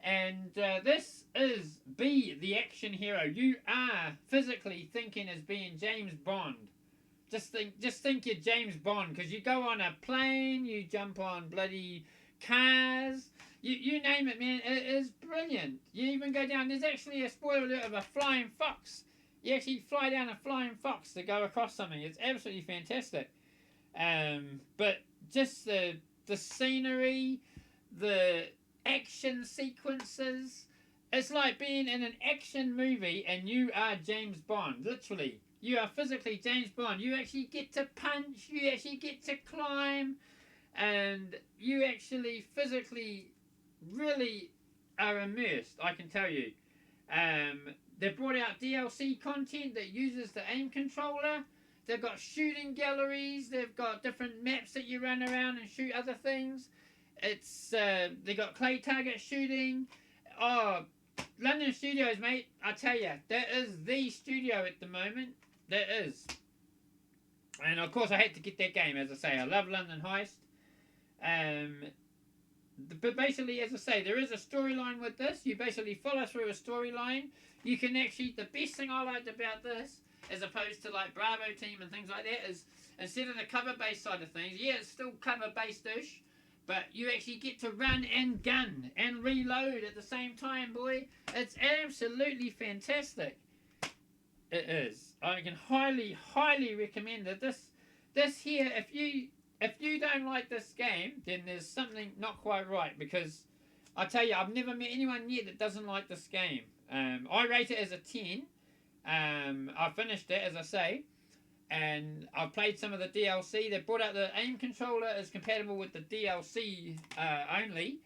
And this is Be the Action Hero. You are physically thinking as being James Bond. Just think you're James Bond, because you go on a plane, you jump on bloody cars, you name it, man. It is brilliant. You even go down. There's actually a spoiler alert of a flying fox. You actually fly down a flying fox to go across something. It's absolutely fantastic. But just the scenery, the action sequences. It's like being in an action movie and you are James Bond, literally. You are physically James Bond. You actually get to punch, you actually get to climb, and you actually physically really are immersed, I can tell you. They've brought out DLC content that uses the aim controller. They've got shooting galleries. They've got different maps that you run around and shoot other things. They got clay target shooting. Oh, London Studios, mate. I tell you, that is the studio at the moment. That is. And of course, I had to get that game. As I say, I love London Heist. But basically, as I say, there is a storyline with this. You basically follow through a storyline. You can actually. The best thing I liked about this, as opposed to like Bravo Team and things like that, is instead of the cover-based side of things, yeah, it's still cover-based-ish. But you actually get to run and gun and reload at the same time, boy. It's absolutely fantastic. It is. I can highly, highly recommend it. This here, if you don't like this game, then there's something not quite right. Because I tell you, I've never met anyone yet that doesn't like this game. I rate it as a 10. I finished it, as I say. And I've played some of the DLC. They brought out the aim controller is compatible with the DLC only.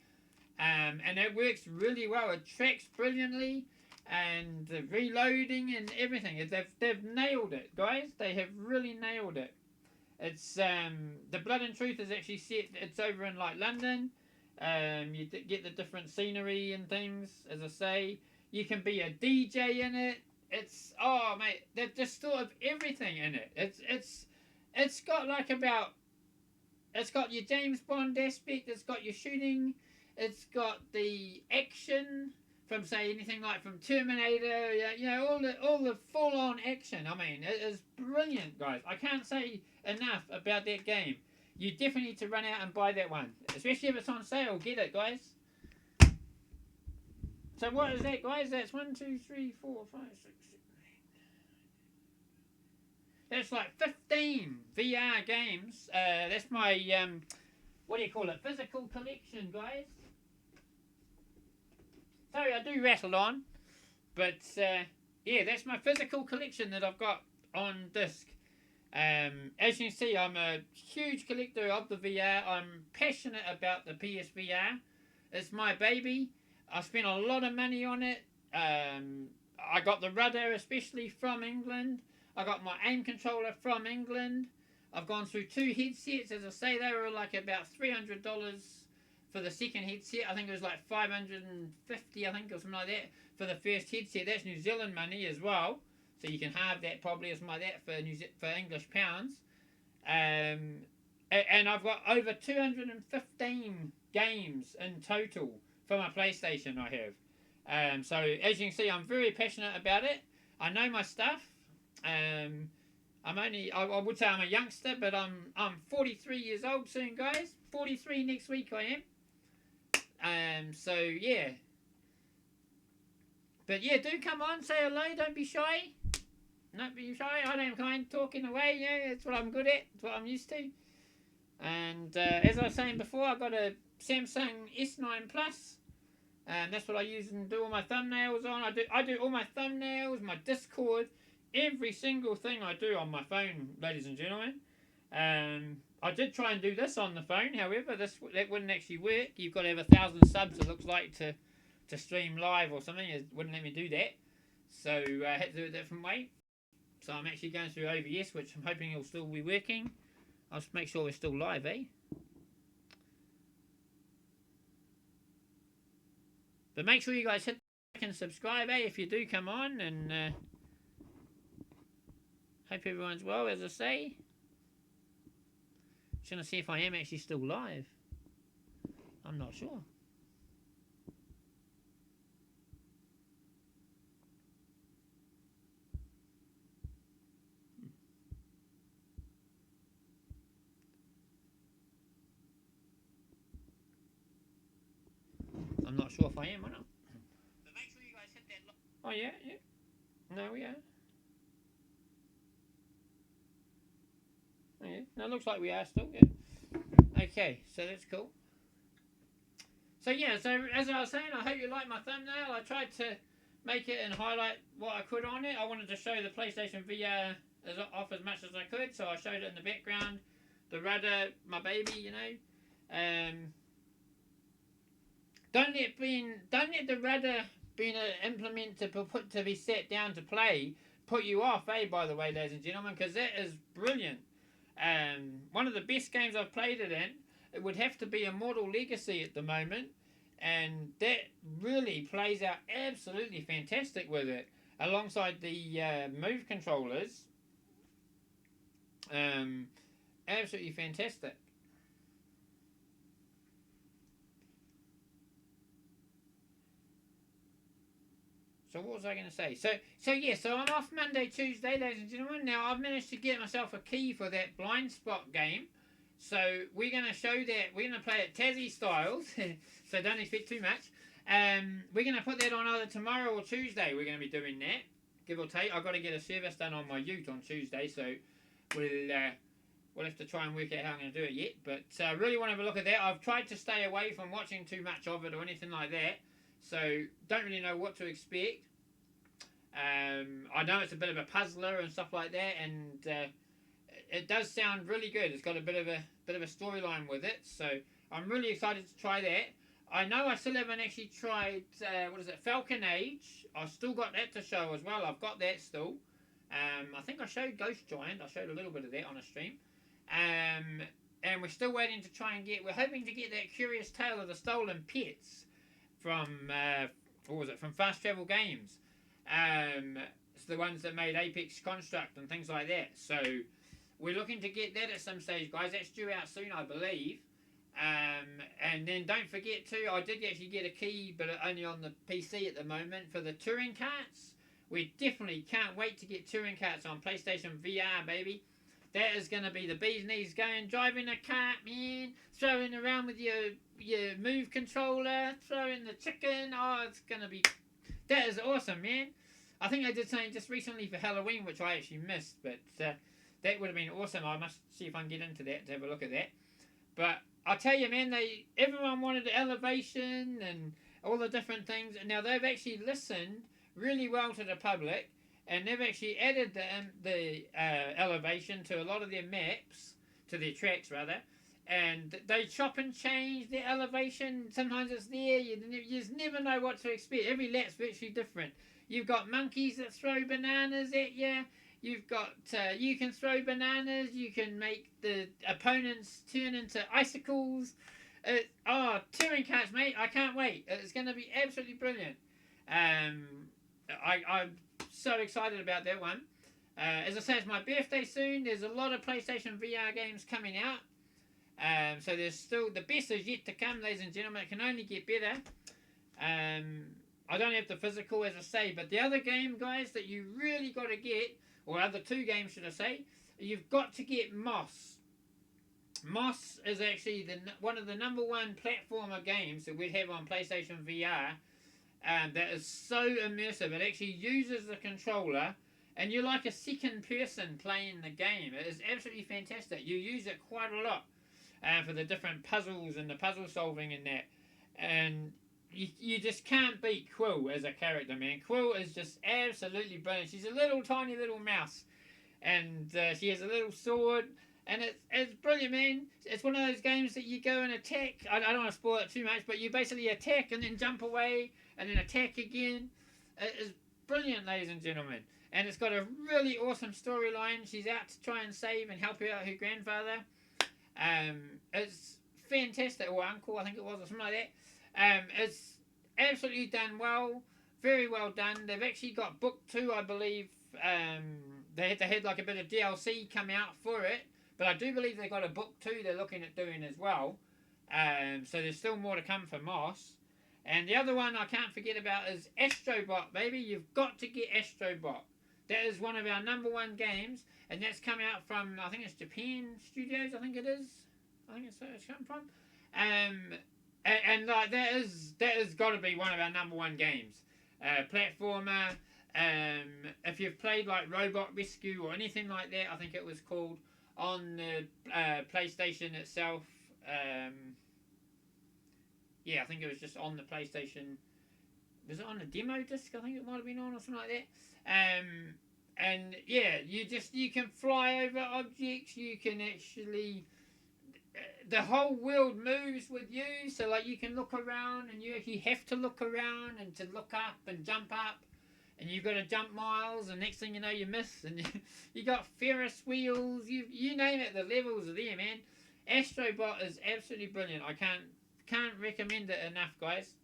And it works really well. It tracks brilliantly. And the reloading and everything. They've nailed it, guys. They have really nailed it. It's the Blood and Truth is actually set. It's over in like London. You get the different scenery and things. As I say, you can be a DJ in it. It's mate, they've just thought of everything in it. It's got like it's got your James Bond aspect. It's got your shooting. It's got the action from say anything like from Terminator. You know all the full on action. I mean, it is brilliant, guys. I can't say enough about that game. You definitely need to run out and buy that one, especially if it's on sale. Get it, guys. So what is that, guys? That's 1, 2, 3, 4, 5, 6, 7, 8. That's like 15 VR games. That's my what do you call it? Physical collection, guys. Sorry, I do rattle on, but yeah, that's my physical collection that I've got on disc. As you can see, I'm a huge collector of the VR. I'm passionate about the PSVR. It's my baby. I spent a lot of money on it. I got the rudder especially from England. I got my aim controller from England. I've gone through 2 headsets. As I say, they were like about $300 for the second headset. I think it was like $550, I think, or something like that for the first headset. That's New Zealand money as well. So you can have that probably or something like that for English pounds. And I've got over 215 games in total for my PlayStation I have. So as you can see, I'm very passionate about it. I know my stuff. I would say I'm a youngster, but I'm 43 years old soon, guys. 43 next week I am. So yeah. But yeah, do come on, say hello, don't be shy. Don't be shy, I don't mind talking away, yeah, that's what I'm good at, that's what I'm used to. And as I was saying before, I've got a Samsung S9 Plus. That's what I use and do all my thumbnails on. I do all my thumbnails, my Discord, every single thing I do on my phone, ladies and gentlemen. I did try and do this on the phone, however, that wouldn't actually work. You've got to have 1,000 subs, it looks like, to stream live or something. It wouldn't let me do that. So I had to do it a different way. So I'm actually going through OBS, which I'm hoping will still be working. I'll just make sure we're still live, eh? But make sure you guys hit like and subscribe, eh, if you do come on, and Hope everyone's well, as I say. Just going to see if I am actually still live. I'm not sure. I'm not sure if I am or not. But make sure you guys hit that. Oh, yeah, yeah. No, we are. Oh, yeah. No, it looks like we are still. Yeah. Okay, so that's cool. So yeah, so as I was saying, I hope you like my thumbnail. I tried to make it and highlight what I could on it. I wanted to show the PlayStation VR off as much as I could, so I showed it in the background. The rudder, my baby, you know. Don't let the rudder being an implement to be set down to play put you off, by the way, ladies and gentlemen, because that is brilliant. One of the best games I've played it in. It would have to be Immortal Legacy at the moment, and that really plays out absolutely fantastic with it, alongside the Move controllers. Absolutely fantastic. So what was I going to say? So I'm off Monday, Tuesday, ladies and gentlemen. Now I've managed to get myself a key for that blind spot game. So we're going to show that. We're going to play it Tazzy styles. So don't expect too much. We're going to put that on either tomorrow or Tuesday. We're going to be doing that, give or take. I've got to get a service done on my ute on Tuesday, so we'll have to try and work out how I'm going to do it yet. But I really want to have a look at that. I've tried to stay away from watching too much of it or anything like that, so don't really know what to expect. I know it's a bit of a puzzler and stuff like that, and it does sound really good. It's got a bit of a storyline with it, so I'm really excited to try that. I know I still haven't actually tried Falcon Age. I've still got that to show as well. I've got that still. I think I showed Ghost Giant. I showed a little bit of that on a stream. And we're still waiting to try and we're hoping to get that Curious Tale of the Stolen Pets from from Fast Travel Games. It's the ones that made Apex Construct and things like that. So we're looking to get that at some stage, guys. That's due out soon, I believe. And then don't forget too, I did actually get a key, but only on the PC at the moment, for the touring carts. We definitely can't wait to get touring carts on PlayStation VR, baby. That is going to be the bee's knees. Going, driving a cart, man. Throwing around with your Move controller. Throwing the chicken. Oh, it's going to be... That is awesome, man. I think I did something just recently for Halloween, which I actually missed. But that would have been awesome. I must see if I can get into that to have a look at that. But I'll tell you, man, everyone wanted the elevation and all the different things. Now, they've actually listened really well to the public, and they've actually added the elevation to a lot of their maps, to their tracks rather, and they chop and change the elevation. Sometimes it's there, you just never know what to expect. Every lap's virtually different. You've got monkeys that throw bananas at you. You've got, you can throw bananas, you can make the opponents turn into icicles. Touring carts, mate, I can't wait. It's going to be absolutely brilliant. I'm so excited about that one. As I say, it's my birthday soon. There's a lot of PlayStation VR games coming out. So there's still, the best is yet to come, ladies and gentlemen. It can only get better. I don't have the physical, as I say, but the other game, guys, that you really got to get, or other two games, should I say, you've got to get Moss. Moss is actually one of the #1 platformer games that we'd have on PlayStation VR. That is so immersive. It actually uses the controller, and you're like a second person playing the game. It is absolutely fantastic. You use it quite a lot for the different puzzles and the puzzle solving and that. And you just can't beat Quill as a character, man. Quill is just absolutely brilliant. She's a little tiny little mouse, and she has a little sword, and it's brilliant, man. It's one of those games that you go and attack. I don't want to spoil it too much, but you basically attack and then jump away and then attack again. It is brilliant, ladies and gentlemen. And it's got a really awesome storyline. She's out to try and save and help out her grandfather. It's fantastic, or uncle, I think it was, or something like that. It's absolutely done well, very well done. They've actually got book 2, I believe, they had like a bit of DLC come out for it, but I do believe they got a book too they're looking at doing as well. So there's still more to come for Moss. And the other one I can't forget about is Astrobot, baby. You've got to get Astrobot. That is one of our #1 games, and that's come out from, I think it's Japan Studios, I think it is. I think it's come from. And like that has got to be one of our #1 games. Platformer. If you've played like Robot Rescue or anything like that, I think it was called, on the PlayStation itself. Yeah, I think it was just on the PlayStation. Was it on a demo disc? I think it might have been on, or something like that. And yeah, you can fly over objects. You can actually, the whole world moves with you. So like you can look around, and you actually have to look around and to look up and jump up. And you've got to jump miles, and next thing you know, you miss. And you got Ferris wheels. You name it, the levels are there, man. Astrobot is absolutely brilliant. I can't recommend it enough, guys.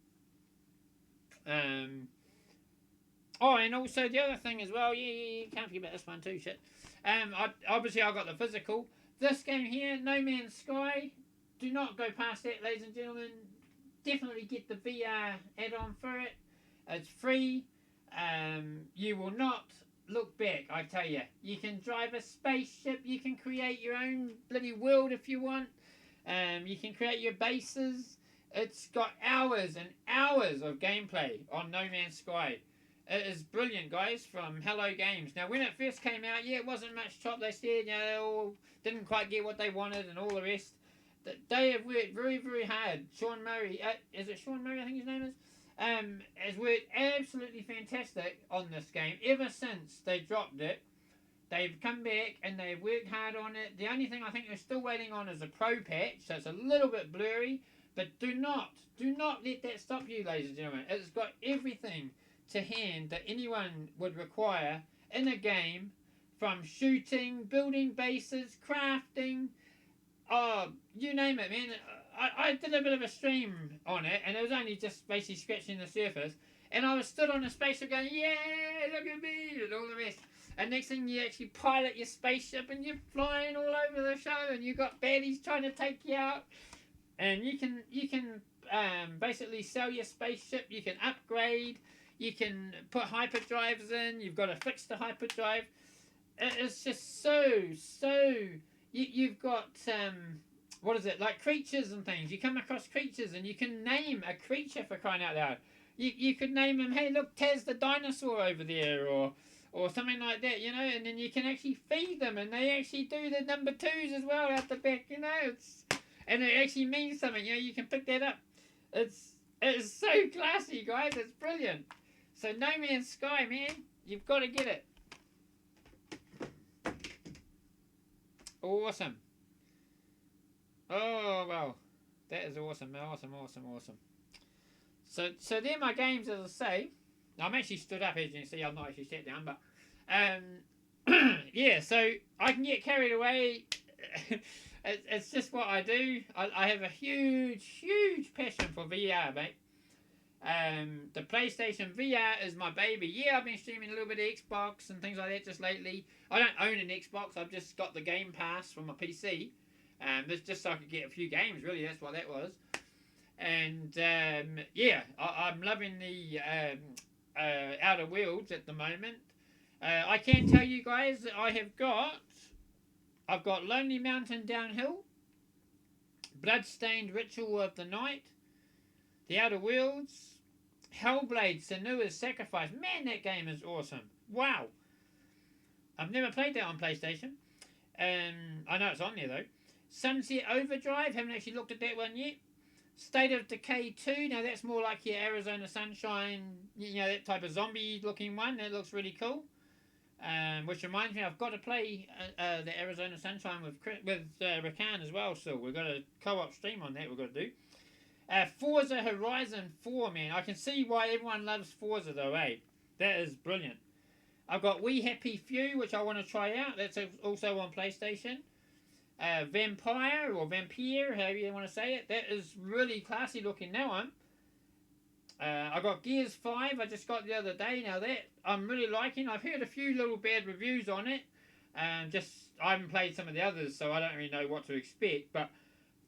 Oh, and also the other thing as well, yeah, can't forget about this one too, shit. Obviously I got the physical. This game here, No Man's Sky, do not go past that, ladies and gentlemen. Definitely get the VR add-on for it. It's free. You will not look back, I tell you. You can drive a spaceship, you can create your own bloody world if you want. You can create your bases. It's got hours and hours of gameplay on No Man's Sky. It is brilliant, guys, from Hello Games. Now, when it first came out, yeah, it wasn't much chop. They said, they all didn't quite get what they wanted and all the rest. They have worked very, very hard. Sean Murray, is it Sean Murray, I think his name is? Has worked absolutely fantastic on this game. Ever since they dropped it, they've come back and they've worked hard on it. The only thing I think they're still waiting on is a pro patch, so it's a little bit blurry. But do not let that stop you, ladies and gentlemen. It's got everything to hand that anyone would require in a game, from shooting, building bases, crafting, you name it, man. I did a bit of a stream on it, and it was only just basically scratching the surface. And I was stood on a spaceship going, yeah, look at me, and all the rest. And next thing, you actually pilot your spaceship, and you're flying all over the show, and you've got baddies trying to take you out. And you can basically sell your spaceship. You can upgrade. You can put hyperdrives in. You've got to fix the hyperdrive. It's just so. You've got what is it, like creatures and things. You come across creatures, and you can name a creature, for crying out loud. You could name him. Hey, look, Taz the dinosaur over there, or something like that, and then you can actually feed them, and they actually do the number 2s as well out the back, and it actually means something, you can pick that up. It's so classy, guys, it's brilliant. So No Man's Sky, man, you've got to get it. Awesome. Oh, well, that is awesome. So they're my games, as I say. I'm actually stood up, as you can see. I'm not actually sat down, but yeah. So I can get carried away. It's just what I do. I have a huge passion for VR, mate. The PlayStation VR is my baby. Yeah, I've been streaming a little bit of Xbox and things like that just lately. I don't own an Xbox. I've just got the Game Pass from my PC. That's just so I could get a few games. Really, that's what that was. And yeah, I'm loving the Outer Worlds at the moment. I can tell you guys that I've got Lonely Mountain Downhill, Bloodstained Ritual of the Night, The Outer Worlds, Hellblade Senua's Sacrifice. Man, that game is awesome. Wow. I've never played that on PlayStation. I know it's on there though. Sunset Overdrive, haven't actually looked at that one yet. State of Decay 2, now that's more like your Arizona Sunshine, that type of zombie looking one. That looks really cool. Which reminds me, I've got to play the Arizona Sunshine with Rakan as well, so we've got a co-op stream on that we've got to do. Forza Horizon 4, man. I can see why everyone loves Forza though, eh? That is brilliant. I've got We Happy Few, which I want to try out. That's also on PlayStation. Vampire, or Vampire, however you want to say it. That is really classy looking, that one. I got Gears 5. I just got the other day. Now that I'm really liking. I've heard a few little bad reviews on it. I haven't played some of the others, so I don't really know what to expect. But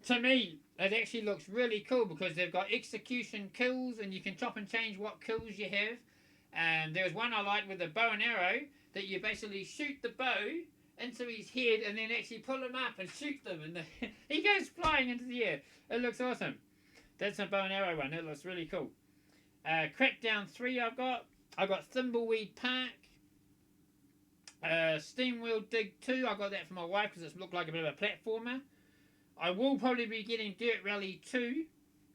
to me, it actually looks really cool because they've got execution kills, and you can chop and change what kills you have. There was one I liked with a bow and arrow that you basically shoot the bow into his head and then actually pull him up and shoot them, and he goes flying into the air. It looks awesome. That's a bow and arrow one. It looks really cool. Crackdown 3 I've got. Thimbleweed Park. Steamwheel Dig 2. I got that for my wife because it looked like a bit of a platformer. I will probably be getting Dirt Rally 2.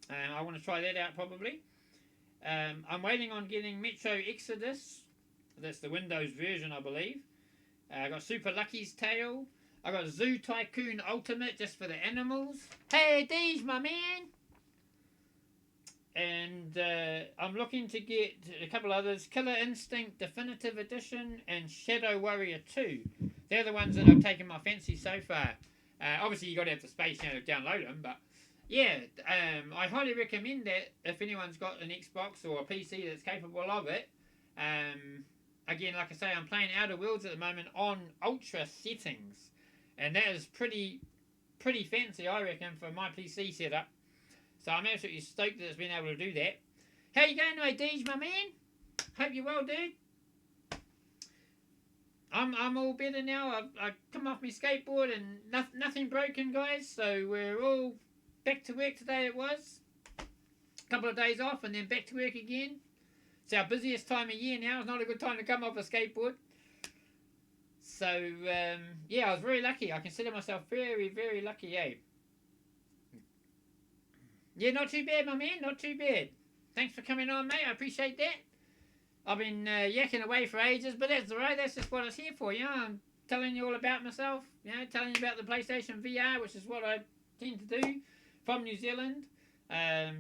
I want to try that out probably. I'm waiting on getting Metro Exodus. That's the Windows version, I believe. I got Super Lucky's Tale. I got Zoo Tycoon Ultimate just for the animals. Hey, Deej, my man! And I'm looking to get a couple others. Killer Instinct Definitive Edition and Shadow Warrior 2. They're the ones that have taken my fancy so far. Obviously, you've got to have the space to download them, but yeah, I highly recommend that if anyone's got an Xbox or a PC that's capable of it. Again, like I say, I'm playing Outer Worlds at the moment on Ultra settings, and that is pretty fancy, I reckon, for my PC setup. So I'm absolutely stoked that it's been able to do that. How you going, my Deej, my man? Hope you're well, dude. I'm all better now. I've come off my skateboard and nothing broken, guys. So we're all back to work today. It was a couple of days off and then back to work again. It's our busiest time of year now. It's not a good time to come off a skateboard. So yeah, I was very lucky. I consider myself very, very lucky, eh? Yeah, not too bad, my man. Not too bad. Thanks for coming on, mate. I appreciate that. I've been yakking away for ages, but that's alright. That's just what it's here for, you know. I'm telling you all about myself, you know, telling you about the PlayStation VR, which is what I tend to do from New Zealand.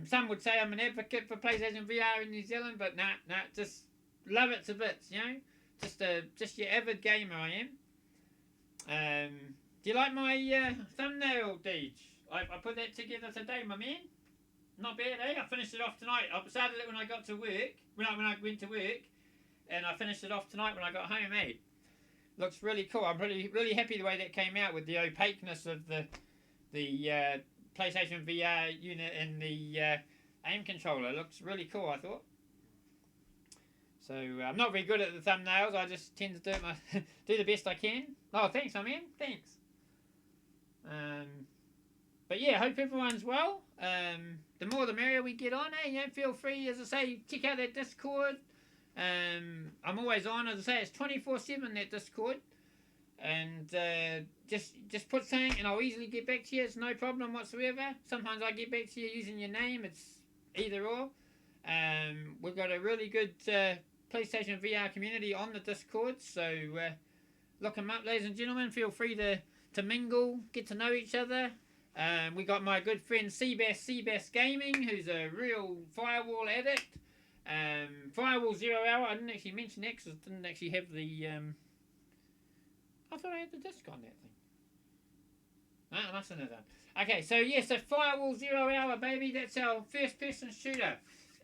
Some would say I'm an advocate for PlayStation VR in New Zealand, but nah, just love it to bits, you know. Just your avid gamer I am. Do you like my thumbnail, Deej? I put that together today, my man. Not bad, eh? I finished it off tonight. I started it when I got to work, when I went to work, and I finished it off tonight when I got home, eh? Looks really cool. I'm really happy the way that came out with the opaqueness of the PlayStation VR unit and the aim controller. Looks really cool, I thought. So I'm not very good at the thumbnails. I just tend to do the best I can. Oh, thanks, my man. Thanks. But yeah, hope everyone's well. The more the merrier we get on, eh? You know, feel free, as I say, check out that Discord. I'm always on, as I say, it's 24/7 that Discord. And just put something and I'll easily get back to you. It's no problem whatsoever. Sometimes I get back to you using your name. It's either or. We've got a really good PlayStation VR community on the Discord, so look them up, ladies and gentlemen. Feel free to mingle, get to know each other. We got my good friend Seabass Gaming, who's a real firewall addict. Firewall 0 Hour. I didn't actually mention that because I didn't actually have the. I thought I had the disc on that thing. No, I mustn't have done. Okay, so yes, so Firewall 0 Hour, baby. That's our first-person shooter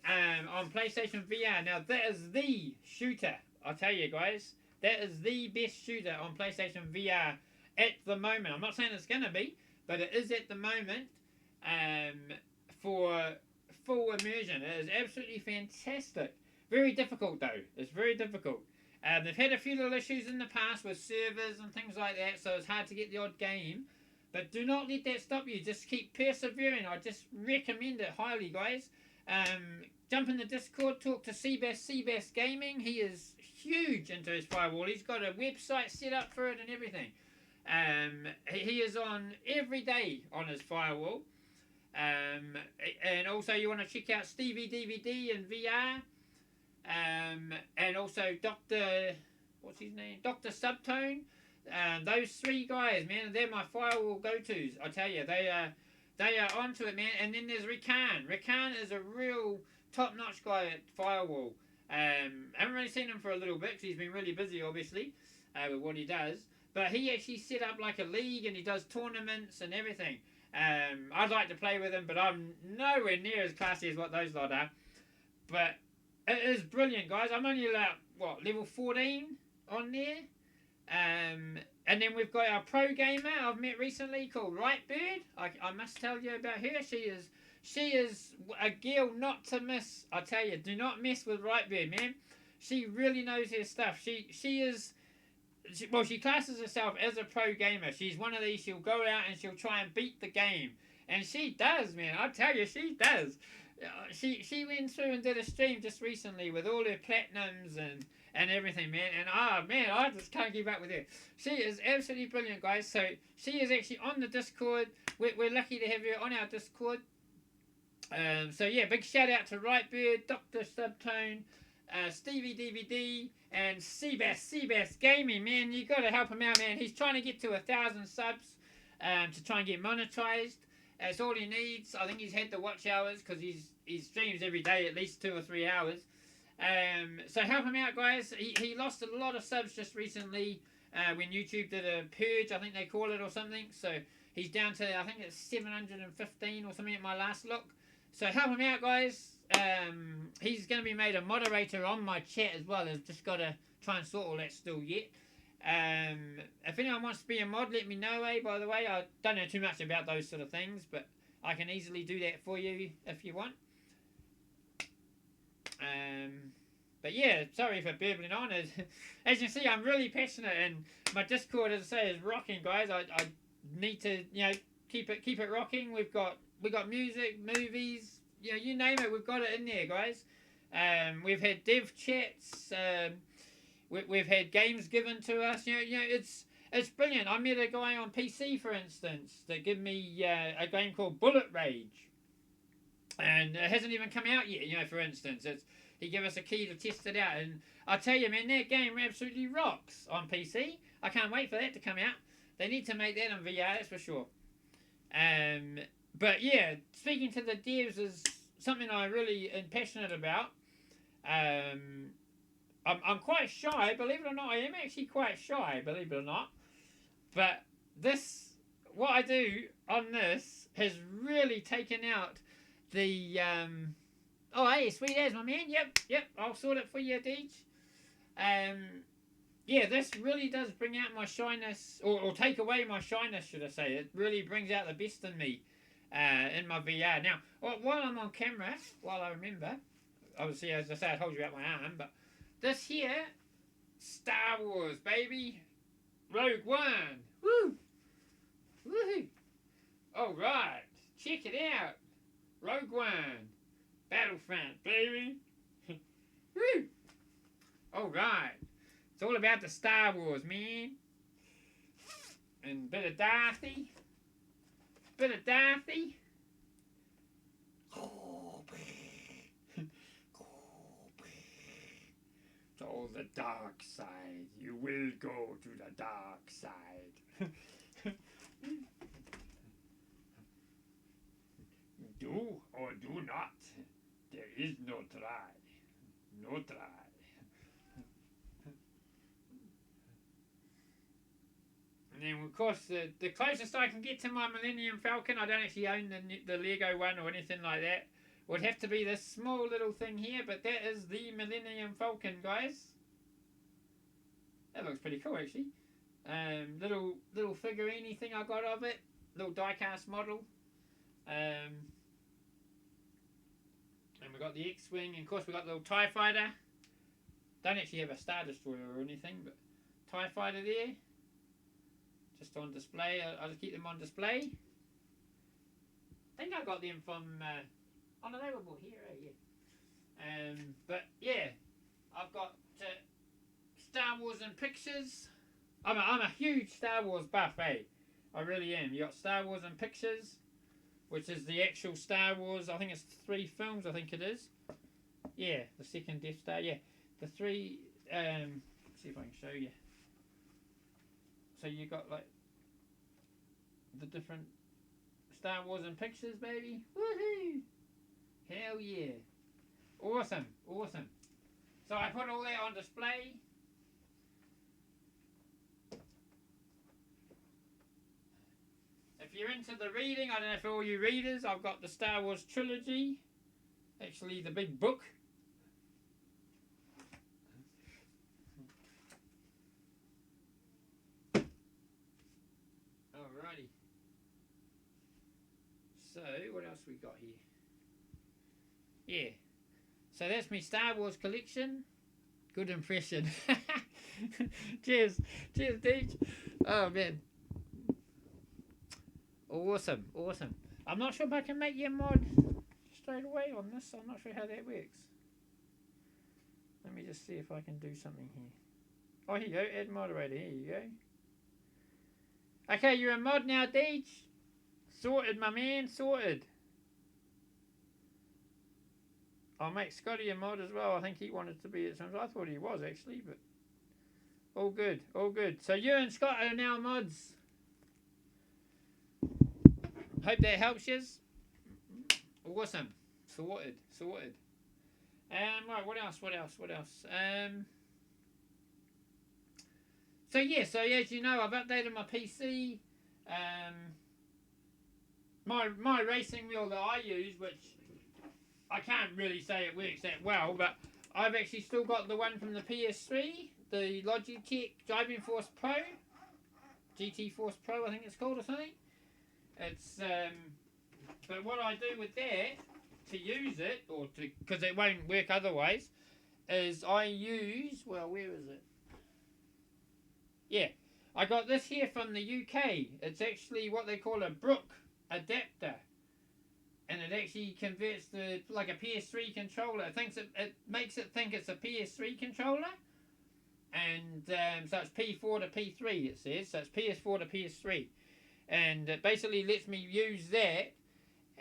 on PlayStation VR. Now that is the shooter. I'll tell you guys, that is the best shooter on PlayStation VR at the moment. I'm not saying it's gonna be, but it is at the moment for full immersion. It is absolutely fantastic. Very difficult though. It's very difficult. They've had a few little issues in the past with servers and things like that, so it's hard to get the odd game. But do not let that stop you. Just keep persevering. I just recommend it highly, guys. Jump in the Discord, talk to Seabass Gaming. He is huge into his firewall. He's got a website set up for it and everything. He is on every day on his firewall. And also you want to check out Stevie DVD and VR. And also Dr. What's his name? Dr. Subtone. Those three guys, man, they're my firewall go-tos. I tell you, they are onto it, man. And then there's Rikan. Rikan is a real top-notch guy at firewall. I haven't really seen him for a little bit because he's been really busy, obviously, with what he does. But he actually set up like a league and he does tournaments and everything. I'd like to play with him, but I'm nowhere near as classy as what those lot are. But it is brilliant, guys. I'm only like, what, level 14 on there. And then we've got our pro gamer I've met recently called Rightbird. I must tell you about her. She is a girl not to miss. I tell you, do not mess with Rightbird, man. She really knows her stuff. She classes herself as a pro gamer. She's one of these. She'll go out and she'll try and beat the game, and she does, man. I tell you, she does. She went through and did a stream just recently with all her platinums and everything, man. And man, I just can't keep up with her. She is absolutely brilliant, guys. So she is actually on the Discord. We're lucky to have her on our Discord. So yeah, big shout out to Rightbird, Dr. Subtone, Stevie DVD, and Seabass Gaming, man. You gotta help him out, man. He's trying to get to 1,000 subs to try and get monetized. That's all he needs. I think he's had the watch hours because he streams every day at least 2 or 3 hours. So help him out, guys. He lost a lot of subs just recently when YouTube did a purge, I think they call it, or something. So he's down to, I think it's 715 or something at my last look. So help him out, guys. He's going to be made a moderator on my chat as well. I've just got to try and sort all that still yet. If anyone wants to be a mod, let me know, by the way. I don't know too much about those sort of things, but I can easily do that for you if you want. But yeah, sorry for babbling on. As you see, I'm really passionate, and my Discord, as I say, is rocking, guys. I need to, keep it rocking. We've got music, movies, you name it, we've got it in there, guys. We've had dev chats. We've had games given to us. It's brilliant. I met a guy on PC, for instance, that gave me a game called Bullet Rage, and it hasn't even come out yet. For instance, he gave us a key to test it out, and I tell you, man, that game absolutely rocks on PC. I can't wait for that to come out. They need to make that in VR, that's for sure. But yeah, speaking to the devs is something I really am passionate about. I'm quite shy, believe it or not. I am actually quite shy, believe it or not. But what I do on this has really taken out the... oh, hey, sweet as, my man. Yep, I'll sort it for you, Deej. Yeah, this really does bring out my shyness, or take away my shyness, should I say. It really brings out the best in me in my VR. Now, while I'm on camera, while I remember, obviously, as I say, I told you about my arm, but this here, Star Wars, baby. Rogue One. Woo! Woohoo! Alright, check it out. Rogue One. Battlefront, baby. Woo! Alright. It's all about the Star Wars, man. And bit of Darthy. To the dark side. You will go to the dark side. Do or do not. There is no try. No try. And then, of course, the closest I can get to my Millennium Falcon, I don't actually own the Lego one or anything like that, would have to be this small little thing here, but that is the Millennium Falcon, guys. That looks pretty cool, actually. Little figurine thing I got of it. Little die-cast model. And we got the X-Wing, and of course we got the little TIE Fighter. Don't actually have a Star Destroyer or anything, but TIE Fighter there. Just on display. I'll just keep them on display. I think I got them from... oh no, they were bought here, yeah. But yeah, I've got Star Wars and Pictures. I'm a huge Star Wars buff, I really am. You got Star Wars and Pictures, which is the actual Star Wars. I think it's 3 films. I think it is. Yeah, the second Death Star. Yeah, the 3. Let's see if I can show you. So you got like the different Star Wars and Pictures, baby. Woohoo! Hell yeah! Awesome. So I put all that on display. If you're into the reading, I don't know, for all you readers, I've got the Star Wars trilogy. Actually, the big book. So, what else we got here? Yeah. So that's my Star Wars collection. Good impression. Cheers. Cheers, Deej. Oh, man. Awesome. Awesome. I'm not sure if I can make you a mod straight away on this. I'm not sure how that works. Let me just see if I can do something here. Oh, here you go. Add moderator. Here you go. Okay, you're a mod now, Deej. Sorted, my man. Sorted. I'll make Scotty a mod as well. I think he wanted to be at some. I thought he was actually, but all good, all good. So you and Scott are now mods. Hope that helps you. Awesome. Sorted, sorted. Right, what else? So yeah, so as you know, I've updated my PC. My racing wheel that I use, which I can't really say it works that well, but I've actually still got the one from the PS3, the Logitech Driving Force Pro, GT Force Pro, I think it's called or something. It's but what I do with that to use it, or to because it won't work otherwise, is I use where is it? Yeah, I got this here from the UK. It's actually what they call a Brook adapter. And it actually converts the like a PS3 controller. It makes it think it's a PS3 controller, and so it's P4 to P3. It says so it's PS4 to PS3, and it basically lets me use that.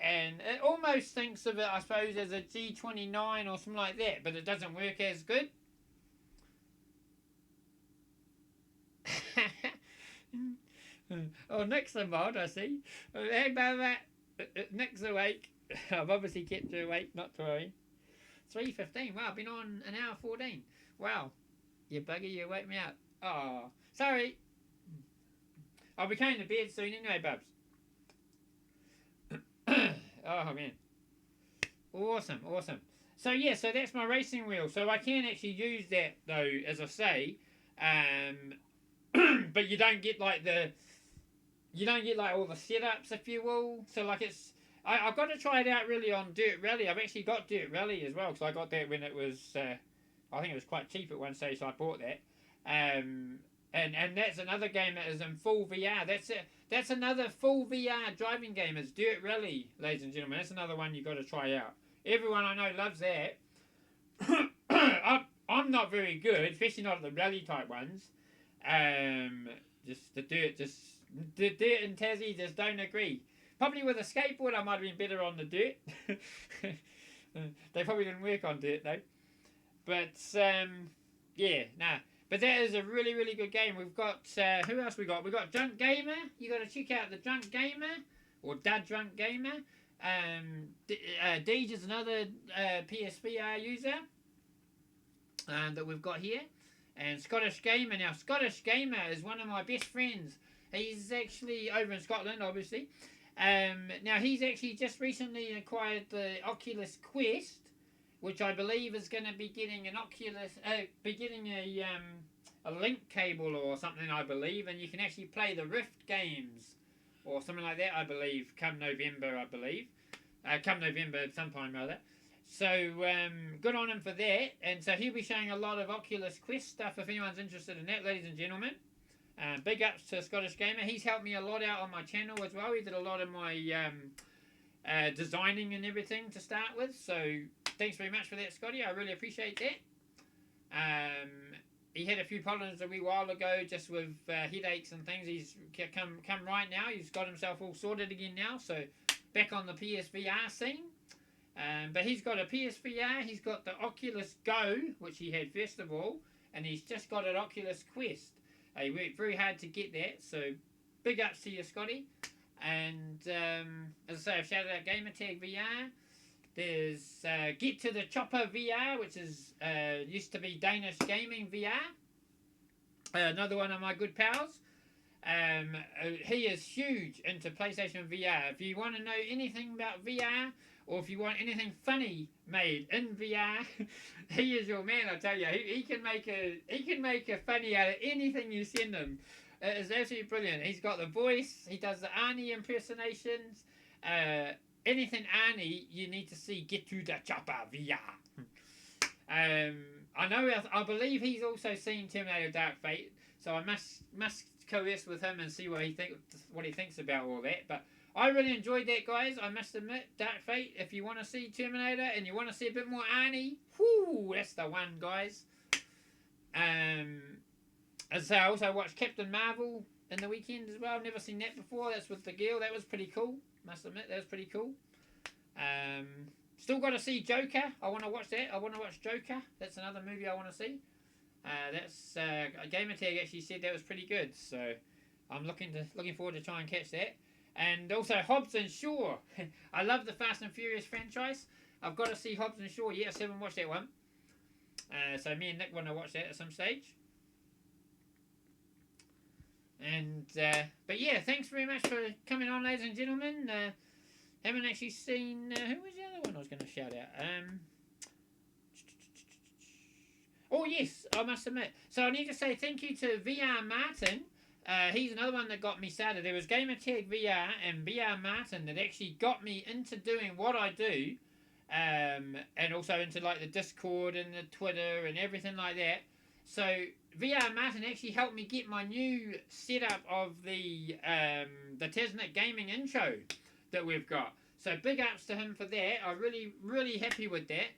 And it almost thinks of it, I suppose, as a G29 or something like that, but it doesn't work as good. Oh, Nick's a mod, I see. Hey, Baba. Nick's awake. I've obviously kept you awake, not to worry. 3:15. Wow, I've been on an hour 14. Wow. You bugger, you wake me up. Oh, sorry. I'll be going to bed soon anyway, Bubs. Oh, man. Awesome, awesome. So, yeah, so that's my racing wheel. So I can actually use that, though, as I say. But you don't get like all the setups, if you will. So like I've got to try it out really on Dirt Rally. I've actually got Dirt Rally as well, because I got that when it was I think it was quite cheap at one stage, so I bought that. And that's another game that is in full VR. That's another full VR driving game. It's Dirt Rally, ladies and gentlemen. That's another one you've got to try out. Everyone I know loves that. I'm not very good, especially not the rally type ones. The dirt and Tassie just don't agree. Probably with a skateboard I might have been better on the dirt. They probably didn't work on dirt though. But yeah, nah. But that is a really, really good game. We've got who else we got? We got Drunk Gamer. You got to check out the Drunk Gamer or Dad Drunk Gamer. Deej is another PSVR user that we've got here. And Scottish Gamer. Now, Scottish Gamer is one of my best friends. He's actually over in Scotland, obviously. Now, he's actually just recently acquired the Oculus Quest, which I believe is going to be getting an Oculus, a link cable or something, I believe, and you can actually play the Rift games or something like that, I believe, come November, come November sometime rather. So good on him for that, and so he'll be showing a lot of Oculus Quest stuff if anyone's interested in that, ladies and gentlemen. Big ups to Scottish Gamer. He's helped me a lot out on my channel as well. He did a lot of my designing and everything to start with, so thanks very much for that, Scotty. I really appreciate that. He had a few problems a wee while ago just with headaches and things. He's come right now. He's got himself all sorted again now, so back on the PSVR scene. But he's got a PSVR, he's got the Oculus Go, which he had first of all, and he's just got an Oculus Quest. He worked very hard to get that, so big ups to you, Scotty. And as I say, I've shouted out Gamertag VR. There's Get to the Chopper VR, which is used to be Danish Gaming VR. Another one of my good pals. He is huge into PlayStation VR. If you want to know anything about VR, or if you want anything funny made in VR, he is your man. I tell you, he can make a funny out of anything you send him. It is absolutely brilliant. He's got the voice. He does the Arnie impersonations. anything Arnie, you need to see Get to the Chopper VR. I know, I believe he's also seen Terminator Dark Fate, so I must coerce with him and see what he thinks about all that. But I really enjoyed that, guys. I must admit, Dark Fate. If you want to see Terminator and you want to see a bit more Arnie, whoo, that's the one, guys. As I also watched Captain Marvel in the weekend as well. Never seen that before. That's with the girl. That was pretty cool. Must admit, that was pretty cool. Still got to see Joker. I want to watch that. I want to watch Joker. That's another movie I want to see. That's Gamertag actually said that was pretty good. So I'm looking forward to try and catch that. And also Hobbs and Shaw. I love the Fast and Furious franchise. I've got to see Hobbs and Shaw. Yes, I haven't watched that one. So me and Nick want to watch that at some stage. And but yeah, thanks very much for coming on, ladies and gentlemen. Haven't actually seen who was the other one I was going to shout out. Oh yes, I must admit. So I need to say thank you to VR Martin. He's another one that got me started. There was Gamertag VR and VR Martin that actually got me into doing what I do, and also into like the Discord and the Twitter and everything like that. So VR Martin actually helped me get my new setup of the Taznick Gaming intro that we've got. So big ups to him for that. I'm really happy with that.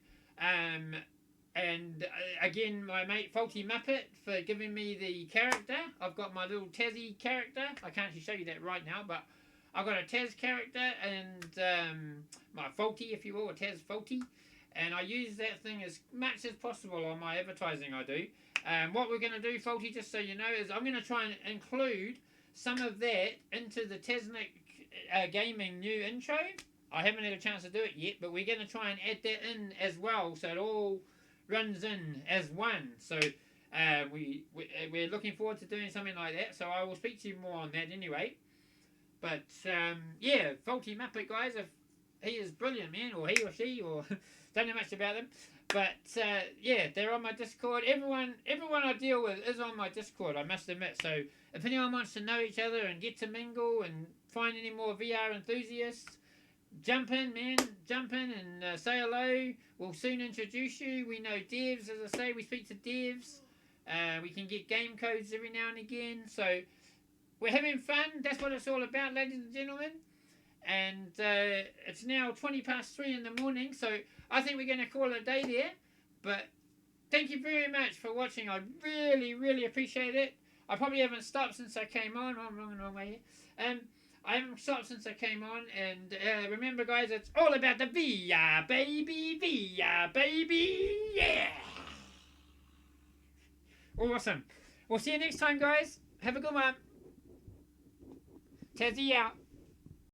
And again, my mate Faulty Muppet for giving me the character. I've got my little Tazzy character. I can't actually show you that right now, but I've got a Taz character and my Faulty, if you will, a Taz Faulty. And I use that thing as much as possible on my advertising I do. What we're going to do, Faulty, just so you know, is I'm going to try and include some of that into the Taznick Gaming new intro. I haven't had a chance to do it yet, but we're going to try and add that in as well, so it all runs in as one. So we're looking forward to doing something like that. So I will speak to you more on that anyway. But yeah, Faulty Muppet, guys, if he is brilliant, man, or he or she, or don't know much about them. But yeah, they're on my Discord. Everyone I deal with is on my Discord, I must admit. So if anyone wants to know each other and get to mingle and find any more VR enthusiasts, jump in, man. Jump in and say hello. We'll soon introduce you. We know devs, as I say. We speak to devs. We can get game codes every now and again. So we're having fun. That's what it's all about, ladies and gentlemen. And it's now 3:20 in the morning. So I think we're going to call it a day there. But thank you very much for watching. I really appreciate it. I probably haven't stopped since I came on. Oh, I'm wrong way here. I haven't stopped since I came on, and remember, guys, it's all about the VR, baby, VR, baby, yeah! Awesome. We'll see you next time, guys. Have a good one. Tazzy out.